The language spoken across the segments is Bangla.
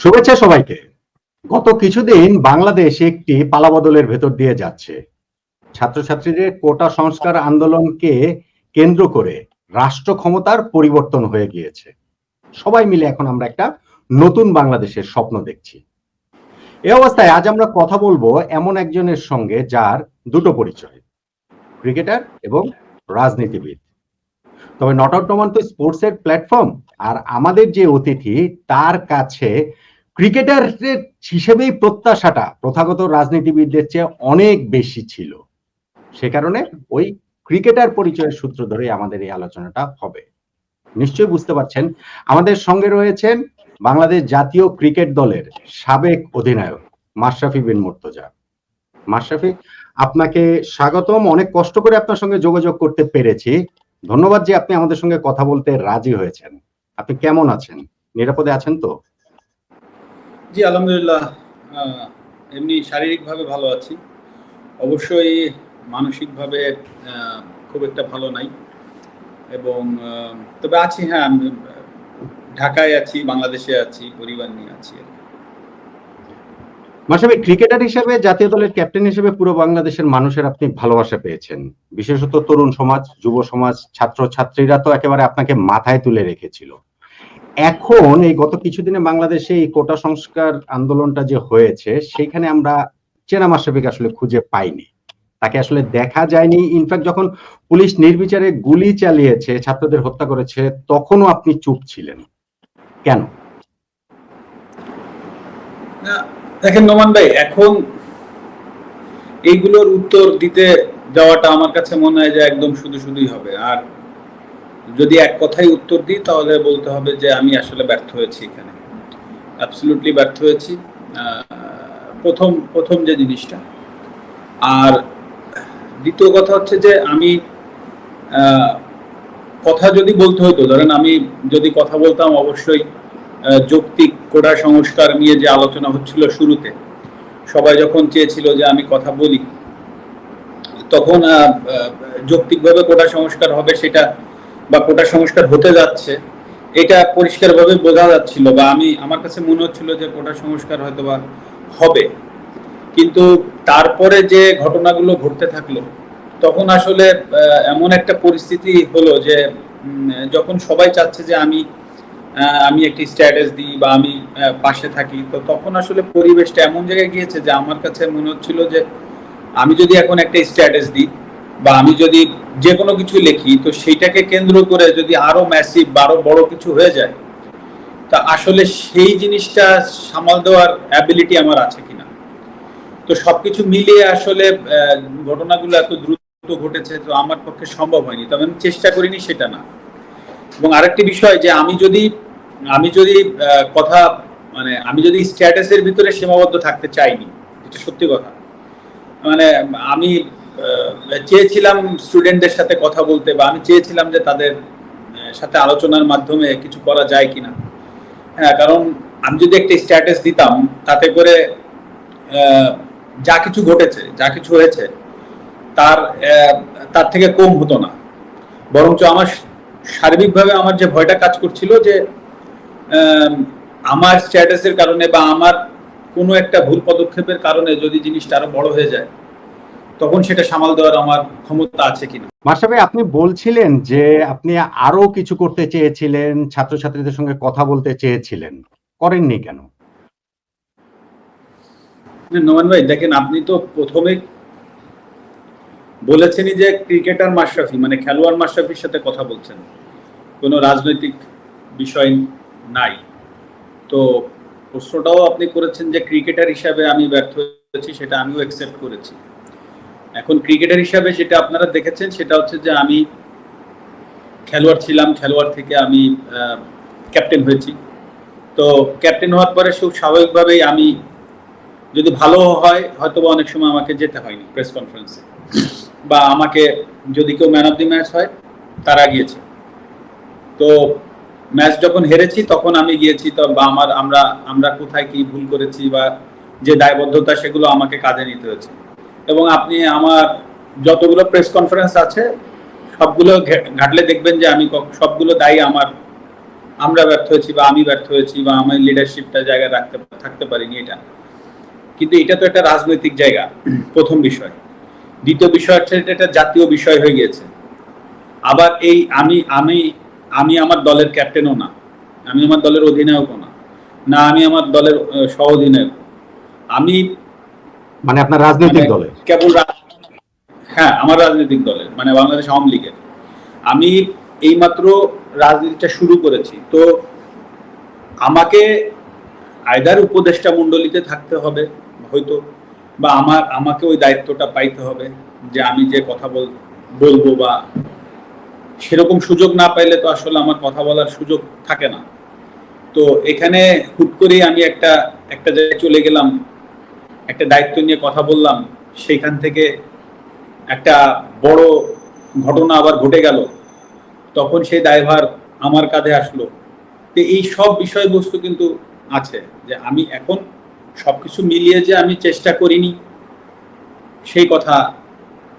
শুভেচ্ছা সবাইকে। গত কিছুদিন বাংলাদেশ একটি পালাবদলের ভেতর দিয়ে যাচ্ছে। ছাত্রছাত্রীদের কোটা সংস্কার আন্দোলনকে কেন্দ্র করে রাষ্ট্র ক্ষমতার পরিবর্তন হয়ে গিয়েছে। সবাই মিলে এখন আমরা একটা নতুন বাংলাদেশের স্বপ্ন দেখছি। এই অবস্থায় আজ আমরা কথা বলবো এমন একজনের সঙ্গে যার দুটো পরিচয়, ক্রিকেটার এবং রাজনীতিবিদ। তবে নট আউট নোমান তো স্পোর্টসের প্ল্যাটফর্ম, আর আমাদের যে অতিথি তার কাছে ক্রিকেটার হিসেবেই প্রত্যাশাটা প্রথাগত রাজনীতিবিদদের চেয়ে অনেক বেশি ছিল। সে কারণে ওই ক্রিকেটার পরিচয়ের সূত্র ধরে আমাদের এই আলোচনাটা হবে। নিশ্চয়ই বুঝতে পারছেন আমাদের সঙ্গে রয়েছেন বাংলাদেশ জাতীয় ক্রিকেট দলের সাবেক অধিনায়ক মাশরাফি বিন মুর্তজা। মাশরাফি, আপনাকে স্বাগতম। অনেক কষ্ট করে আপনার সঙ্গে যোগাযোগ করতে পেরেছি। ধন্যবাদ যে আপনি আমাদের সঙ্গে কথা বলতে রাজি হয়েছেন। আপনি কেমন আছেন? নিরাপদে আছেন তো? জি আলহামদুলিল্লাহ, এমনি শারীরিকভাবে ভালো আছি, অবশ্যই মানসিকভাবে খুব একটা ভালো নাই। এবং তবে আছি, হ্যাঁ, আমি ঢাকায় আছি, বাংলাদেশে আছি, পরিবার নিয়ে আছি। মাশরাফি, ক্রিকেটার হিসেবে, জাতীয় দলের ক্যাপ্টেন হিসেবে পুরো বাংলাদেশের মানুষের আপনি ভালোবাসা পেয়েছেন। বিশেষত তরুণ সমাজ, যুব সমাজ, ছাত্র ছাত্রীরা তো একেবারে আপনাকে মাথায় তুলে রেখেছিল। এখন এই গত কিছুদিনে বাংলাদেশে এই কোটা সংস্কার আন্দোলনটা যে হয়েছে, সেখানে আমরা চেনা মাশরাফিকে আসলে খুঁজে পাইনি, তাকে আসলে দেখা যায়নি। ইনফ্যাক্ট যখন পুলিশ নির্বিচারে গুলি চালিয়েছে, ছাত্রদের হত্যা করেছে, তখনও আপনি চুপ ছিলেন কেন? দেখেন নোমান ভাই, এখন এইগুলোর উত্তর দিতে যাওয়াটা আমার কাছে মনে হয় যে একদম শুধু শুধুই হবে। আর যদি এক কথায় উত্তর দিই তাহলে বলতে হবে যে আমি আসলে ব্যর্থ হয়েছি, এখানে অ্যাবসলিউটলি ব্যর্থ হয়েছি। প্রথম যে জিনিসটা, আর দ্বিতীয় কথা হচ্ছে যে আমি কথা যদি বলতে হতো, ধরেন আমি যদি কথা বলতাম, অবশ্যই যৌক্তিক কোটা সংস্কার নিয়ে যে আলোচনা হচ্ছিল শুরুতে, সবাই যখন চেয়েছিল যে আমি কথা বলি, তখন যৌক্তিকভাবে কোটা সংস্কার হবে সেটা, বা কোটা সংস্কার হতে যাচ্ছে এটা পরিষ্কারভাবে বোঝা যাচ্ছিল, বা আমার কাছে মনে হচ্ছিল যে কোটা সংস্কার হয়তো বা হবে। কিন্তু তারপরে যে ঘটনাগুলো ঘটতে থাকলো, তখন আসলে এমন একটা পরিস্থিতি হলো যে যখন সবাই চাচ্ছে যে আমি একটি স্ট্যাটাস দিই বা আমি পাশে থাকি, তো তখন আসলে পরিবেশটা এমন জায়গায় গিয়েছে যে আমার কাছে মনে হচ্ছিল যে আমি যদি এখন একটা স্ট্যাটাস দিই বা আমি যদি যে কোনো কিছু লিখি, তো সেইটাকে কেন্দ্র করে যদি আরো ম্যাসিভ বা আরো বড় কিছু হয়ে যায়, তা আসলে সেই জিনিসটা সামাল দেওয়ার অ্যাবিলিটি আমার আছে কিনা। তো সবকিছু মিলিয়ে আসলে ঘটনাগুলো এত দ্রুত ঘটেছে, তো আমার পক্ষে সম্ভব হয়নি, তবে আমি চেষ্টা করিনি সেটা না। এবং আরেকটি বিষয় যে আমি যদি কথা, মানে আমি যদি স্ট্যাটাসের ভিতরে সীমাবদ্ধ থাকতে চাইনি, এটা সত্যি কথা। মানে আমি চেয়েছিলাম স্টুডেন্টদের সাথে কথা বলতে, বা আমি চেয়েছিলাম যে তাদের সাথে আলোচনার মাধ্যমে কিছু করা যায় কিনা। হ্যাঁ, কারণ আমি যদি একটা স্ট্যাটাস দিতাম, তাতে করে যা কিছু ঘটেছে, যা কিছু হয়েছে, তার থেকে কম হতো না। বরঞ্চ আমার সার্বিকভাবে আমার যে ভয়টা কাজ করছিল যে আমার স্ট্যাটাসের কারণে বা আমার কোনো একটা ভুল পদক্ষেপের কারণে যদি জিনিসটা আরো বড় হয়ে যায়, তখন সেটা সামাল দেওয়ার আমার ক্ষমতা আছে কিনা। মাশরাফি, আপনি বলছিলেন যে আপনি আরো কিছু করতে চেয়েছিলেন, ছাত্রছাত্রীদের সঙ্গে কথা বলতে চেয়েছিলেন, করেননি কেন? নোমান ভাই, দেখেন, আপনি তো প্রথমে বলেছেনই যে ক্রিকেটার মাশরাফি, মানে খেলোয়াড় মাশরাফির সাথে কথা বলছেন, কোনো রাজনৈতিক বিষয় নাই। তো প্রশ্নটাও আপনি করেছেন যে ক্রিকেটার হিসাবে আমি ব্যর্থ হয়েছি, সেটা আমিও অ্যাকসেপ্ট করেছি। এখন ক্রিকেটার হিসাবে যেটা আপনারা দেখেছেন সেটা হচ্ছে যে আমি খেলোয়াড় ছিলাম, খেলোয়াড় থেকে আমি ক্যাপ্টেন হয়েছি। তো ক্যাপ্টেন হওয়ার পরে খুব স্বাভাবিকভাবেই আমি, যদি ভালো হয় হয়তো বা অনেক সময় আমাকে যেতে হয়নি প্রেস কনফারেন্সে, বা আমাকে যদি কেউ ম্যান অফ দি ম্যাচ হয় তারা গিয়েছে। তো ম্যাচ যখন হেরেছি তখন আমি গিয়েছি, তো বা আমরা কোথায় কি ভুল করেছি বা যে দায়বদ্ধতা, সেগুলো আমাকে কাঁধে নিতে হয়েছে। এবং আপনি আমার যতগুলো প্রেস কনফারেন্স আছে সবগুলো ঘাটলে দেখবেন যে আমি সবগুলো দায়ী আমরা ব্যর্থ হয়েছি বা আমি ব্যর্থ হয়েছি বা আমার লিডারশিপটা জায়গায় থাকতে পারিনি, এটা কিন্তু এটা তো একটা রাজনৈতিক জায়গা, প্রথম বিষয়। দ্বিতীয় বিষয় হচ্ছে এটা জাতীয় বিষয় হয়ে গিয়েছে। আবার এই আমি আমি আমি আমার দলের ক্যাপ্টেনও না, আমি আমার দলের অধিনায়কও না, না আমি আমার দলের সহ অধিনায়ক। আমি মানে আপনার রাজনৈতিক মানে দলে? কেবল হ্যাঁ, আমার রাজনৈতিক দলের, মানে বাংলাদেশ আওয়ামী লীগের। আমি এইমাত্র রাজনীতিটা শুরু করেছি, তো আমাকে আইদার উপদেষ্টা মণ্ডলীতে থাকতে হবে হয়তো, বা আমাকে ওই দায়িত্বটা পাইতে হবে যে আমি যে কথা বলবো, বা সেরকম সুযোগ না পাইলে তো আসলে আমার কথা বলার সুযোগ থাকে না। তো এখানে হুট করেই আমি একটা জায়গায় চলে গেলাম, একটা দায়িত্ব নিয়ে কথা বললাম, সেইখান থেকে একটা বড় ঘটনা আবার ঘটে গেল, তখন সেই দায়ভার আমার কাঁধে আসলো। তো এই সব বিষয়বস্তু কিন্তু আছে, যে আমি এখন সবকিছু মিলিয়ে যে আমি চেষ্টা করিনি সেই কথা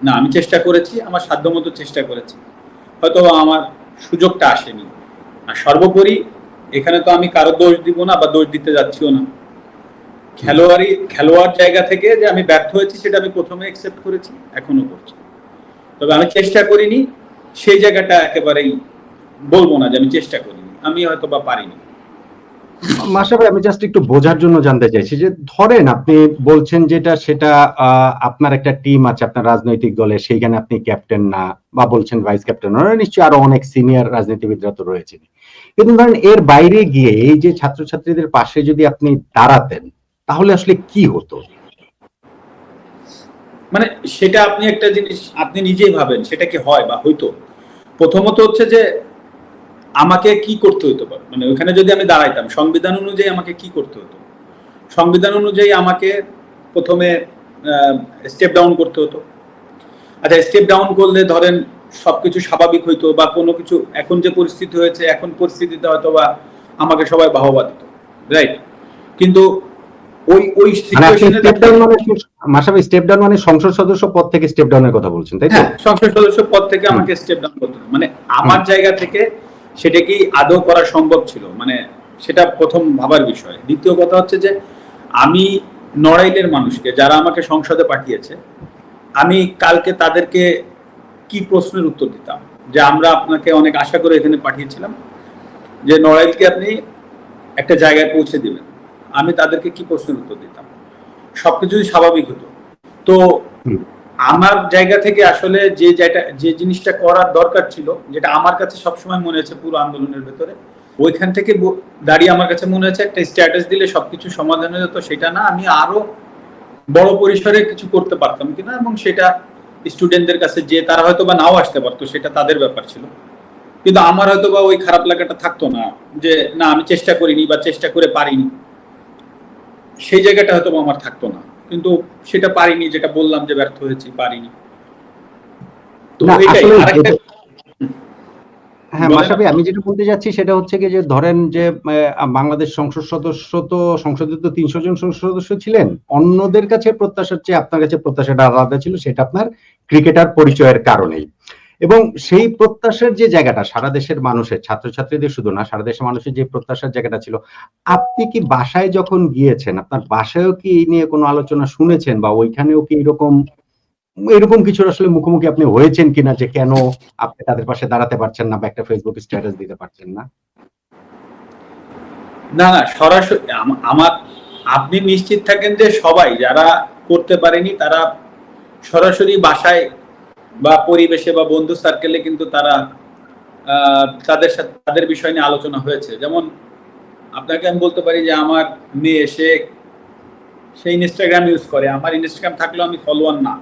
না, আমি চেষ্টা করেছি, আমার সাধ্যমতো চেষ্টা করেছি, হয়তো আমার সুযোগটা আসেনি। আর সর্বোপরি এখানে তো আমি কারো দোষ দিব না বা দোষ দিতে যাচ্ছিও না। খেলোয়াড় জায়গা থেকে যে আমি ব্যর্থ হয়েছি সেটা আমি প্রথমে অ্যাকসেপ্ট করেছি, এখনো করছি। তবে আমি চেষ্টা করিনি সেই জায়গাটা একেবারেই বলবো না যে আমি চেষ্টা করিনি, আমি হয়তো বা পারিনি। মাশরাফি, আমি জাস্ট একটু বোঝার জন্য জানতে চাইছি যে ধরেন আপনি বলছেন যেটা সেটা আপনার একটা টিম আছে আপনার রাজনৈতিক দলে, সেইখানে আপনি ক্যাপ্টেন না, বা বলছেন ভাইস ক্যাপ্টেন, নিশ্চয়ই আরো অনেক সিনিয়র রাজনীতিবিদরা তো রয়েছেন, কিন্তু ধরেন এর বাইরে গিয়ে এই যে ছাত্রছাত্রীদের পাশে যদি আপনি দাঁড়াতেন, তাহলে আসলে কি হতো? মানে সেটা আপনি একটা জিনিস আপনি নিজেই ভাবেন, সেটা কি হয় বা হইতো? প্রথমত হচ্ছে যে আমাকে কি করতে হতো, মানে ওখানে যদি আমি দাঁড়াইতাম সংবিধান অনুযায়ী আমাকে কি করতে হতো? সংবিধান অনুযায়ী আমাকে প্রথমে স্টেপ ডাউন করতে হতো। আচ্ছা, স্টেপ ডাউন করলে ধরেন সবকিছু স্বাভাবিক হইতো, বা কোনো কিছু, এখন যে পরিস্থিতি হয়েছে এখন পরিস্থিতিতে হয়তো বা আমাকে সবাই বাহবা দিত, রাইট? কিন্তু ওই ওই মানে আপনি সিচুয়েশনে স্টেপ ডাউন মানে মাশরাফি, স্টেপ ডাউন মানে সংসদ সদস্য পদ থেকে স্টেপ ডাউনের কথা বলছেন, তাই তো? হ্যাঁ, সংসদ সদস্য পদ থেকে আমাকে স্টেপ ডাউন করতে হবে। মানে আমার জায়গা থেকে সেটা কি আদৌ করা সম্ভব ছিল? মানে সেটা প্রথম ভাবার বিষয়। দ্বিতীয় কথা হচ্ছে যে আমি নড়াইলের মানুষকে, যারা আমাকে সংসদে পাঠিয়েছে, আমি কালকে তাদেরকে কি প্রশ্নের উত্তর দিতাম? যে আমরা আপনাকে অনেক আশা করে এখানে পাঠিয়েছিলাম যে নড়াইলকে আপনি একটা জায়গায় পৌঁছে দিবেন, আমি তাদেরকে কি প্রশ্নের উত্তর দিতাম? সবকিছু স্বাভাবিক হতো। তো আমার জায়গা থেকে আসলে যে জিনিসটা করার দরকার ছিল, যেটা আমার কাছে সবসময় মনে হয়েছে পুরো আন্দোলনের ভেতরে, ওইখান থেকে দাঁড়িয়ে আমার কাছে মনে হয়েছে একটা স্ট্যাটাস দিলে সবকিছু সমাধান হয়ে যেত, সেটা না, আমি আরো বড় পরিসরে কিছু করতে পারতাম কিনা, এবং সেটা স্টুডেন্টদের কাছে যে তারা হয়তো বা নাও আসতে পারতো, সেটা তাদের ব্যাপার ছিল। কিন্তু আমার হয়তো বা ওই খারাপ লাগাটা থাকতো না, যে না আমি চেষ্টা করিনি বা চেষ্টা করে পারিনি, সেই জায়গাটা হয়তো আমার থাকতো না। কিন্তু সেটা পারিনি, যেটা বললাম যে ব্যর্থ হয়েছি, পারিনি। তো না এটাই আসলে আরেকটা। হ্যাঁ মাশরাফি, আমি যেটা বলতে যাচ্ছি সেটা হচ্ছে কি, যে ধরেন যে বাংলাদেশ সংসদ সদস্য, তো সংসদে তো 300 জন সংসদ সদস্য ছিলেন, অন্যদের কাছে প্রত্যাশার চেয়ে আপনার কাছে প্রত্যাশাটা আলাদা ছিল, সেটা আপনার ক্রিকেটার পরিচয়ের কারণেই। এবং সেই প্রত্যাশার যে জায়গাটা সারা দেশের মানুষের, ছাত্রছাত্রীদের শুধু না, সারা দেশের মানুষের যে প্রত্যাশার জায়গাটা ছিল, আপনি কি বাসায় যখন গিয়েছেন, আপনার বাসায়ও কি এই নিয়ে কোনো আলোচনা শুনেছেন, বা ওইখানেও কি এরকম কিছু আসলে মুখোমুখি আপনি হয়েছেন কিনা, যে কেন আপনি তাদের পাশে দাঁড়াতে পারছেন না বা একটা ফেসবুক স্ট্যাটাস দিতে পারছেন না? না না, সরাসরি আমার, আপনি নিশ্চিত থাকেন যে সবাই যারা করতে পারেনি তারা সরাসরি বাসায় বা পরিবেশে বা বন্ধু সার্কেলে কিন্তু তারা তাদের সাথে তাদের বিষয় নিয়ে আলোচনা হয়েছে। যেমন আপনাকে আমি বলতে পারি যে আমার মেয়ে, সে ইনস্টাগ্রাম ইউজ করে, আমার ইনস্টাগ্রাম থাকলেও আমি ফলোয়ার না।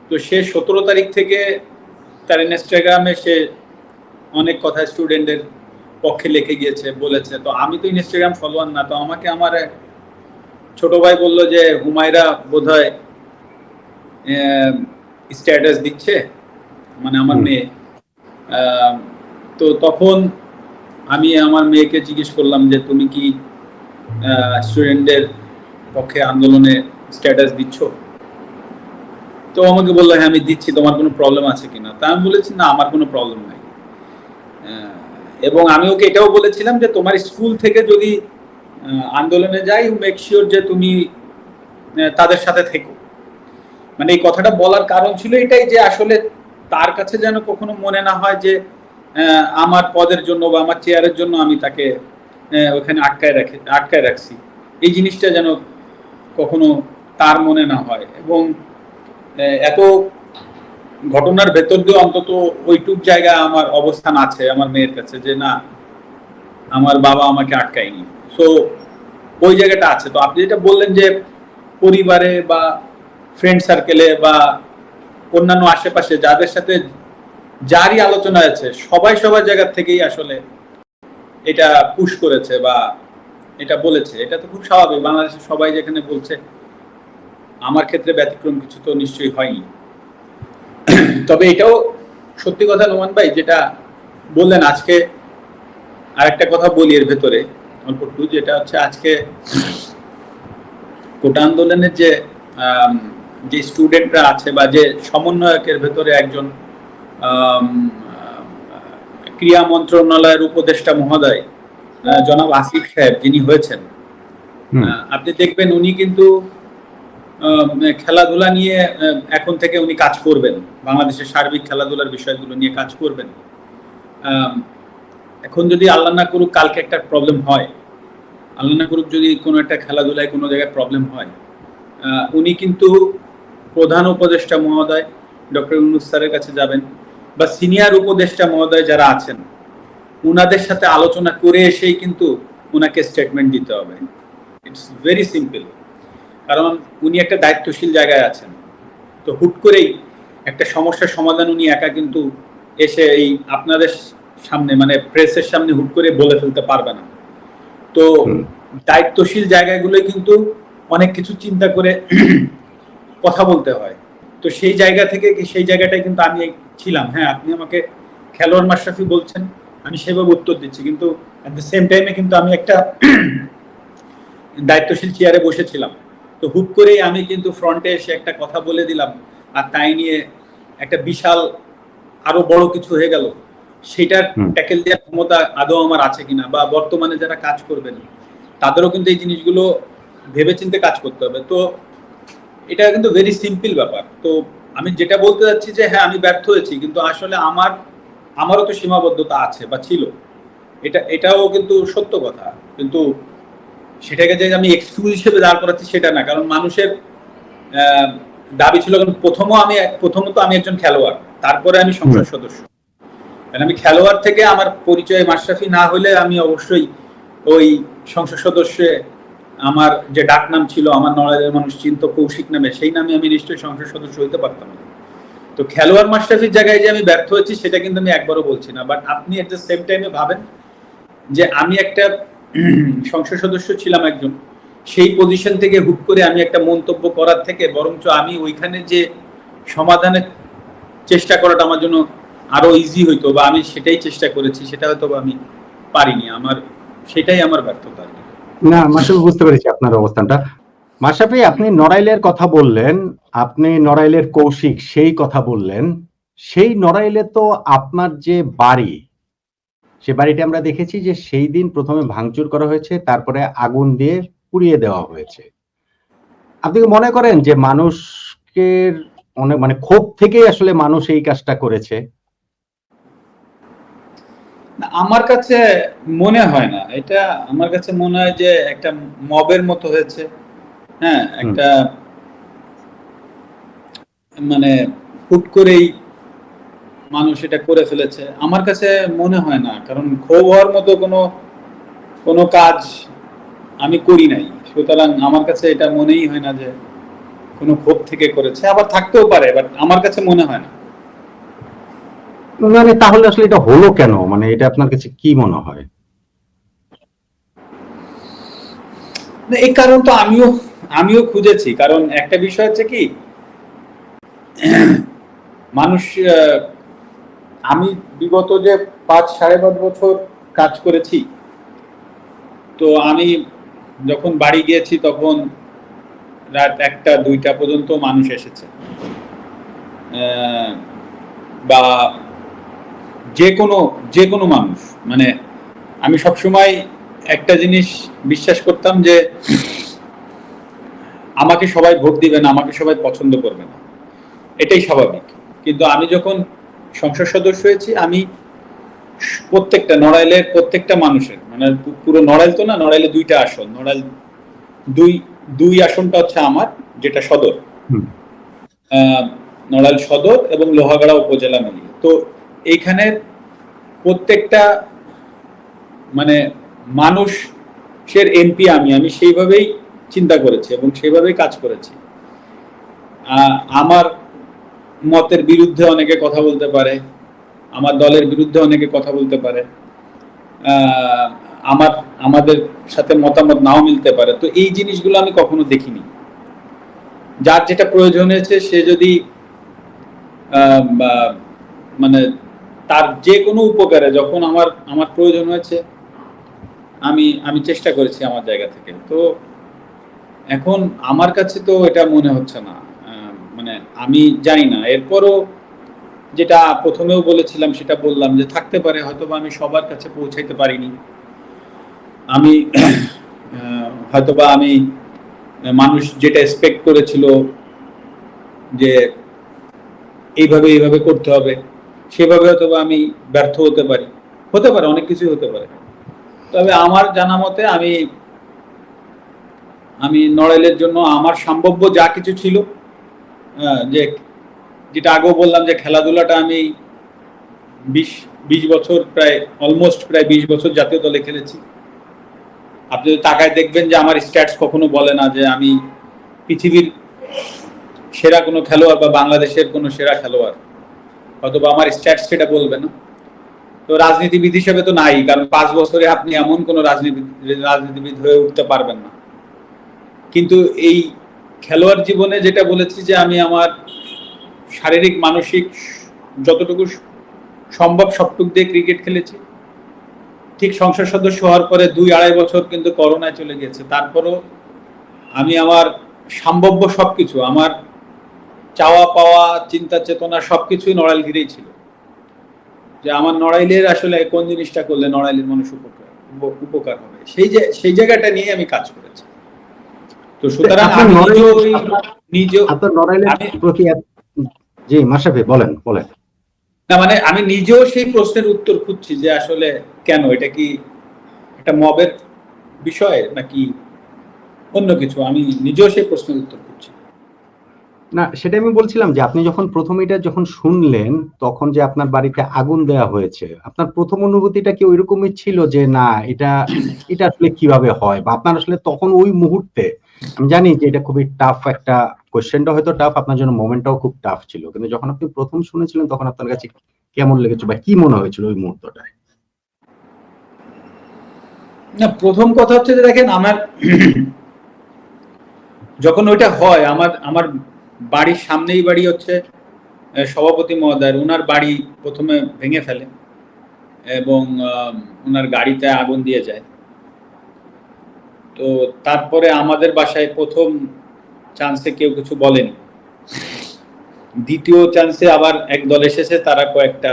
তো সে 17 তারিখ থেকে তার ইনস্টাগ্রামে সে অনেক কথা স্টুডেন্টদের পক্ষে লিখে গিয়েছে, বলেছে। তো আমি তো ইনস্টাগ্রাম ফলোয়ার না, তো আমাকে আমার ছোট ভাই বললো যে হুমায়রা বোধহয় স্ট্যাটাস দিচ্ছে, মানে আমার মেয়ে। তো তখন আমি আমার মেয়েকে জিজ্ঞেস করলাম যে তুমি কি স্টুডেন্টদের পক্ষে আন্দোলনে স্ট্যাটাস দিচ্ছ? তো আমাকে বললো হ্যাঁ আমি দিচ্ছি, তোমার কোনো প্রবলেম আছে কিনা? তা আমি বলেছি না, আমার কোনো প্রবলেম নাই। এবং আমি ওকে এটাও বলেছিলাম যে তোমার স্কুল থেকে যদি আন্দোলনে যাই, মেক শিওর যে তুমি তাদের সাথে থেকো। মানে এই কথাটা বলার কারণ ছিল এটাই যে আসলে তার কাছে যেন কখনো মনে না হয় যে আমার পদের জন্য বা আমার চেয়ারের জন্য আমি তাকে ওখানে আটকায় রাখছি। এই জিনিসটা যেন কখনো তার মনে না হয়। এবং এত ঘটনার ভেতর দিয়ে অন্তত ওইটুক জায়গায় আমার অবস্থান আছে আমার মেয়ের কাছে যে না, আমার বাবা আমাকে আটকায়নি। সো ওই জায়গাটা আছে। তো আপনি যেটা বললেন যে পরিবারে বা ফ্রেন্ড সার্কেলে বা অন্যান্য আশেপাশে যাদের সাথে যারই আলোচনা আছে, সবাই সবার জায়গা থেকেই আসলে এটা পুশ করেছে বা এটা বলেছে। এটা তো খুব স্বাভাবিক, বাংলাদেশের সবাই যেখানে বলছে, আমার ক্ষেত্রে ব্যতিক্রম কিছু তো নিশ্চয়ই হয়নি। তবে এটাও সত্যি কথা নোমান ভাই, যেটা বললেন আজকে আরেকটা কথা বলি এর ভেতরে অল্প একটু, যেটা হচ্ছে আজকে কোটা আন্দোলনের যে স্টুডেন্টরা আছে বা যে সমন্বয়কের ভেতরে একজন ক্রীড়া মন্ত্রণালয়ের উপদেষ্টা মহোদয় জনাব আসিফ সাহেব যিনি হয়েছেন, আপনি দেখবেন উনি কিন্তু খেলাধুলা নিয়ে এখন থেকে উনি কাজ করবেন, বাংলাদেশের সার্বিক খেলাধুলার বিষয়গুলো নিয়ে কাজ করবেন। এখন যদি আল্লাহ না করুক কালকে একটা প্রবলেম হয়, আল্লাহ না করুক যদি কোনো একটা খেলাধুলায় কোনো জায়গায় প্রবলেম হয়, উনি কিন্তু প্রধান উপদেষ্টা মহোদয় ডক্টর ইউনূস স্যারের কাছে যাবেন বা সিনিয়র উপদেষ্টা মহোদয় যারা আছেন উনাদের সাথে আলোচনা করে এসেই কিন্তু উনাকে স্টেটমেন্ট দিতে হবে। It's very simple. কারণ উনি একটা দায়িত্বশীল জায়গায় আছেন। তো হুট করেই একটা সমস্যার সমাধান উনি একা কিন্তু এসে এই আপনাদের সামনে মানে প্রেসের সামনে হুট করে বলে ফেলতে পারবে না। তো দায়িত্বশীল জায়গাগুলোই কিন্তু অনেক কিছু চিন্তা করে কথা বলতে হয়। তো সেই জায়গা থেকে সেই জায়গাটাই কিন্তু আমি ছিলাম। হ্যাঁ, আপনি আমাকে খেলোয়াড় মাশরাফি বলছেন, আমি সেভাবে উত্তর দিচ্ছি, কিন্তু অ্যাট দ্য সেম টাইমে কিন্তু আমি একটা দায়িত্বশীল চেয়ারে বসেছিলাম। তো হুট করেই আমি কিন্তু ফ্রন্টে এসে একটা কথা বলে দিলাম, আর তাই নিয়ে একটা বিশাল আরো বড় কিছু হয়ে গেল। সেটার ট্যাকেল দেওয়ার ক্ষমতা আদৌ আমার আছে কিনা, বা বর্তমানে যারা কাজ করবেন তাদেরও কিন্তু এই জিনিসগুলো ভেবেচিন্তে কাজ করতে হবে। তো এটা কিন্তু ভেরি সিম্পল ব্যাপার। তো আমি যেটা বলতে যাচ্ছি যে হ্যাঁ, আমি ব্যর্থ হয়েছি, কিন্তু আসলে আমারও তো সীমাবদ্ধতা আছে বা ছিল, এটাও কিন্তু সত্য কথা। কিন্তু সেটাকে যে আমি এক্সকিউজ হিসেবে দাঁড় করাচ্ছি সেটা না, কারণ মানুষের দাবি ছিল, কারণ প্রথমত আমি একজন খেলোয়াড়, তারপরে আমি সংসদ সদস্য। কারণ আমি খেলোয়াড় থেকে আমার পরিচয় মাশরাফি না হলে আমি অবশ্যই ওই সংসদ সদস্যে আমার যে ডাক নাম ছিল, আমার নড়াইলের মানুষ চিন্ত কৌশিক নামে, সেই নামে আমি নিশ্চয়ই সংসদ সদস্য হইতে পারতাম না। তো খেলোয়াড় মাশরাফির জায়গায় যে আমি ব্যর্থ হয়েছি সেটা কিন্তু আমি একবারও বলছি না। বাট আপনি এট দ্য সেম টাইমে ভাবেন যে আমি একটা সংসদ সদস্য ছিলাম একজন, সেই পজিশন থেকে হুট করে আমি একটা মন্তব্য করার থেকে বরঞ্চ আমি ওইখানে যে সমাধানের চেষ্টা করাটা আমার জন্য আরো ইজি হইতো, বা আমি সেটাই চেষ্টা করেছি, সেটা হয়তো আমি পারিনি। সেটাই আমার ব্যর্থতা। না, মাশরাফি, বুঝতে পেরেছি আপনার অবস্থানটা। মাশরাফি, আপনি নড়াইলের কথা বললেন, আপনি নড়াইলের কৌশিক সেই কথা বললেন। সেই নড়াইলে তো আপনার যে বাড়ি, সে বাড়িটা আমরা দেখেছি যে সেই দিন প্রথমে ভাঙচুর করা হয়েছে, তারপরে আগুন দিয়ে পুড়িয়ে দেওয়া হয়েছে। আপনি কি মনে করেন যে মানুষকে অনেক মানে ক্ষোভ থেকেই আসলে মানুষ এই কাজটা করেছে? আমার কাছে মনে হয় না এটা। আমার কাছে মনে হয় যে একটা মবের মতো হয়েছে। হ্যাঁ, একটা মানে হুট করেই মানুষ এটা করে ফেলেছে, আমার কাছে মনে হয় না। কারণ ক্ষোভ হওয়ার মতো কোনো কাজ আমি করি নাই, সুতরাং আমার কাছে এটা মনেই হয় না যে কোনো ক্ষোভ থেকে করেছে। আবার থাকতেও পারে, বাট আমার কাছে মনে হয় না। মানে তাহলে আসলে এটা হলো কেন? মানে এটা আপনার কাছে কি মনে হয়? এই কারণ তো আমিও খুঁজেছি। কারণ একটা বিষয় হচ্ছে কি, মানুষ আমি বিগত যে 5-5.5 বছর কাজ করেছি, তো আমি যখন বাড়ি গিয়েছি তখন রাত 1টা-2টা পর্যন্ত মানুষ এসেছে, বা যে কোনো মানুষ, মানে আমি সবসময় একটা জিনিস বিশ্বাস করতাম যে আমাকে সবাই ভোট দিবে না, আমাকে সবাই পছন্দ করবে না, এটাই স্বাভাবিক। কিন্তু আমি যখন সংসদ সদস্য হয়েছি, আমি প্রত্যেকটা নড়াইলের প্রত্যেকটা মানুষের, মানে পুরো নড়াইল তো না, নড়াইলে 2টা আসন, নড়াইল দুই আসনটা হচ্ছে আমার, যেটা সদর, নড়াইল সদর এবং লোহাগাড়া উপজেলা মিলিয়ে। তো এইখানের প্রত্যেকটা মানে মানুষের এমপি আমি সেইভাবেই চিন্তা করেছি এবং সেইভাবেই কাজ করেছি। আমার মতের বিরুদ্ধে অনেকে কথা বলতে পারে, আমার দলের বিরুদ্ধে অনেকে কথা বলতে পারে, আমাদের সাথে মতামত নাও মিলতে পারে। তো এই জিনিসগুলো আমি কখনো দেখিনি। যার যেটা প্রয়োজন হয়েছে, সে যদি মানে তার যে কোনো উপকারে যখন আমার প্রয়োজন হয়েছে, আমি চেষ্টা করেছি আমার জায়গা থেকে। তো এখন আমার কাছে তো এটা মনে হচ্ছে না, মানে আমি জানি না। এরপরও যেটা প্রথমেও বলেছিলাম সেটা বললাম, যে থাকতে পারে হয়তোবা আমি সবার কাছে পৌঁছাইতে পারিনি, আমি হয়তোবা আমি মানুষ যেটা এক্সপেক্ট করেছিল যে এইভাবে করতে হবে, সেভাবে হয়তোবা আমি ব্যর্থ হতে পারে, অনেক কিছুই হতে পারে। তবে আমার জানা মতে আমি নড়াইলের জন্য আমার সম্ভাব্য যা কিছু ছিল, যেটা আগেও বললাম যে খেলাধুলাটা আমি 20 বছর, অলমোস্ট প্রায় 20 বছর জাতীয় দলে খেলেছি। আপনি যদি তাকায় দেখবেন যে আমার স্ট্যাটস কখনো বলে না যে আমি পৃথিবীর সেরা কোনো খেলোয়াড় বা বাংলাদেশের কোনো সেরা খেলোয়াড়, হয়তোবা আমার স্ট্যাটস সেটা বলবে না। তো রাজনীতিবিদ হিসেবে তো নাই, কারণ 5 বছরে আপনি এমন কোনো রাজনীতিবিদ হয়ে উঠতে পারবেন না। কিন্তু এই খেলোয়াড় জীবনে যেটা বলেছি, যে আমি আমার শারীরিক মানসিক যতটুকু সম্ভব সবটুকু দিয়ে ক্রিকেট খেলেছি। ঠিক সংসদ সদস্য হওয়ার পরে 2-2.5 বছর কিন্তু করোনায় চলে গেছে, তারপরও আমি আমার সম্ভাব্য সবকিছু, আমার চাওয়া পাওয়া, চিন্তা চেতনা সবকিছুই নড়াইল ঘিরেই ছিল, যে আমার নড়াইলের আসলে কোন জিনিসটা করলে নড়াইলের মানুষ উপকার হবে, সেই জায়গাটা নিয়ে আমি কাজ করেছি। তো সুতরাং আমি জি মাশরাফি বলেন। না, মানে আমি নিজেও সেই প্রশ্নের উত্তর খুঁজছি, যে আসলে কেন, এটা কি একটা মবের বিষয় নাকি অন্য কিছু, আমি নিজেও সেই প্রশ্নের উত্তর খুঁজছি। না, সেটা আমি বলছিলাম যে আপনি যখন এটা শুনলেন, তখন যে আপনার বাড়িতে আগুন দেওয়া হয়েছে, আপনার প্রথম অনুভূতিটা কি ওইরকমই ছিল যে না এটা আসলে কিভাবে হয়, বা আপনার আসলে তখন ওই মুহূর্তে, আমি জানি যে এটা খুবই টাফ একটা কোশ্চেনটা, হয়তো টাফ, আপনার জন্য মোমেন্টটাও খুব টাফ ছিল, কিন্তু যখন আপনি প্রথম শুনেছিলেন তখন আপনার কাছে কেমন লেগেছে বা কি মনে হয়েছিল ওই মুহূর্তটায়? না, প্রথম কথা হচ্ছে যে দেখেন, আমার যখন ওইটা হয়, আমার বাড়ির সামনেই বাড়ি হচ্ছে সভাপতি মহোদয়, ওনার বাড়ি প্রথমে ভেঙে ফেলে এবং ওনার গাড়িতে আগুন দিয়ে যায়। তো তারপরে আমাদের বাসায় প্রথম চান্সে কেউ কিছু বলেনি, দ্বিতীয় চান্সে আবার এক দল এসেছে, তারা কয়েকটা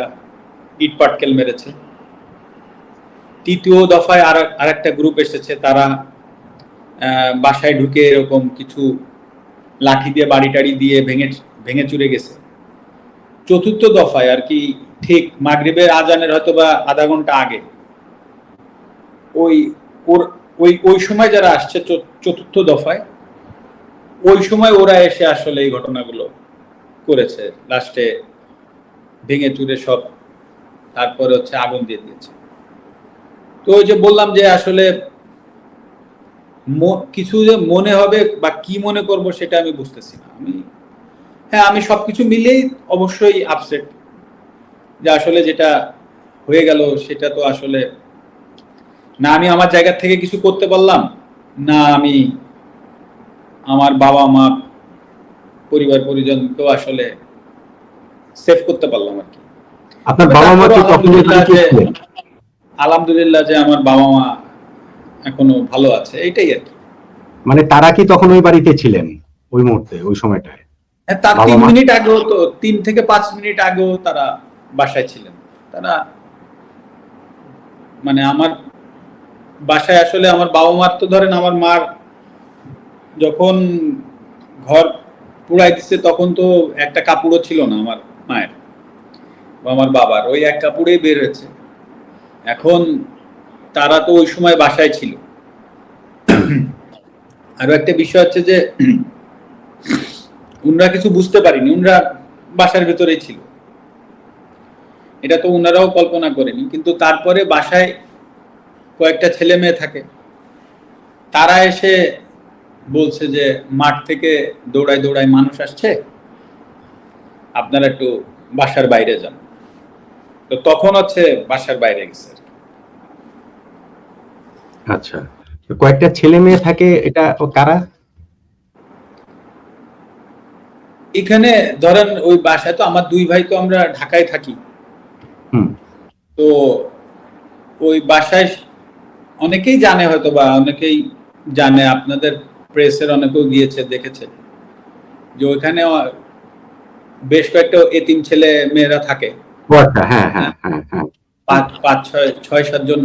ইট পাটকেল মেরেছে। তৃতীয় দফায় আর একটা গ্রুপ এসেছে, তারা বাসায় ঢুকে এরকম কিছু লাঠি দিয়ে, বাড়ি টাড়ি দিয়ে ভেঙে চুরে গেছে। চতুর্থ দফায় আর কি, ঠিক মাগরিবের আজানের হয়তো বা আধা ঘন্টা আগে, ওই সময় যারা আসছে চতুর্থ দফায়, ওই সময় ওরা এসে আসলে এই ঘটনাগুলো করেছে, লাস্টে ভেঙে চুরে সব, তারপরে হচ্ছে আগুন দিয়ে দিয়েছে। তো ওই যে বললাম যে আসলে কিছু যে মনে হবে বা কি মনে করব সেটা আমি বুঝতেছি না। আমি সবকিছু মিলেই অবশ্যই আপসেট, যে আসলে যেটা হয়ে গেল সেটা তো আসলে না আমি আমার জায়গা থেকে কিছু করতে পারলাম, না আমি আমার বাবা মা পরিবার পরিজনকেও আসলে সেভ করতে পারলাম আর কি। আপনার বাবা মা কি আলহামদুলিল্লাহ যে আমার বাবা মা এখনো ভালো আছে, এইটাই আর কি। মানে তারা কি তখন ওই বাড়িতে ছিলেন ওই মুহূর্তে, ওই সময়টায়? তার 3 মিনিট আগেও তো, 3 থেকে 5 মিনিট আগেও তারা বাসায় ছিলেন। তারা মানে আমার বাসায় আসলে আমার বাবা মার তো ধরেন আমার মার যখন ঘর পুড়াই দিচ্ছে তখন তো একটা কাপড়ও ছিল না আমার মায়ের বা আমার বাবার, ওই এক কাপড়েই বের হয়েছে। এখন তারা তো ওই সময় বাসায় ছিল। আরো একটা বিষয় হচ্ছে যে উনরা কিছু বুঝতে পারিনি, উনরা বাসার ভেতরেই ছিল, এটা তো উনারাও কল্পনা করেনি। কিন্তু তারপরে বাসায় কয়েকটা ছেলে মেয়ে থাকে, তারা এসে বলছে যে মাঠ থেকে দৌড়ায় দৌড়ায় মানুষ আসছে, আপনারা একটু বাসার বাইরে যান। তো তখন হচ্ছে বাসার বাইরে গেছে। আচ্ছা, কয়েকটা ছেলে মেয়ে থাকে, এটা কারা? এখানে ধরেন ওই বাসায় তো আমার দুই ভাই, তো আমরা ঢাকায় থাকি। তো ওই বাসায় অনেকেই জানে, হয়তো বা অনেকেই জানে, আপনাদের প্রেসের অনেকেও গিয়েছে, দেখেছে যে ওইখানে বেশ কয়েকটা এতিম ছেলে মেয়েরা থাকে। হ্যাঁ হ্যাঁ হ্যাঁ হ্যাঁ, পাঁচ ছয় সাতজন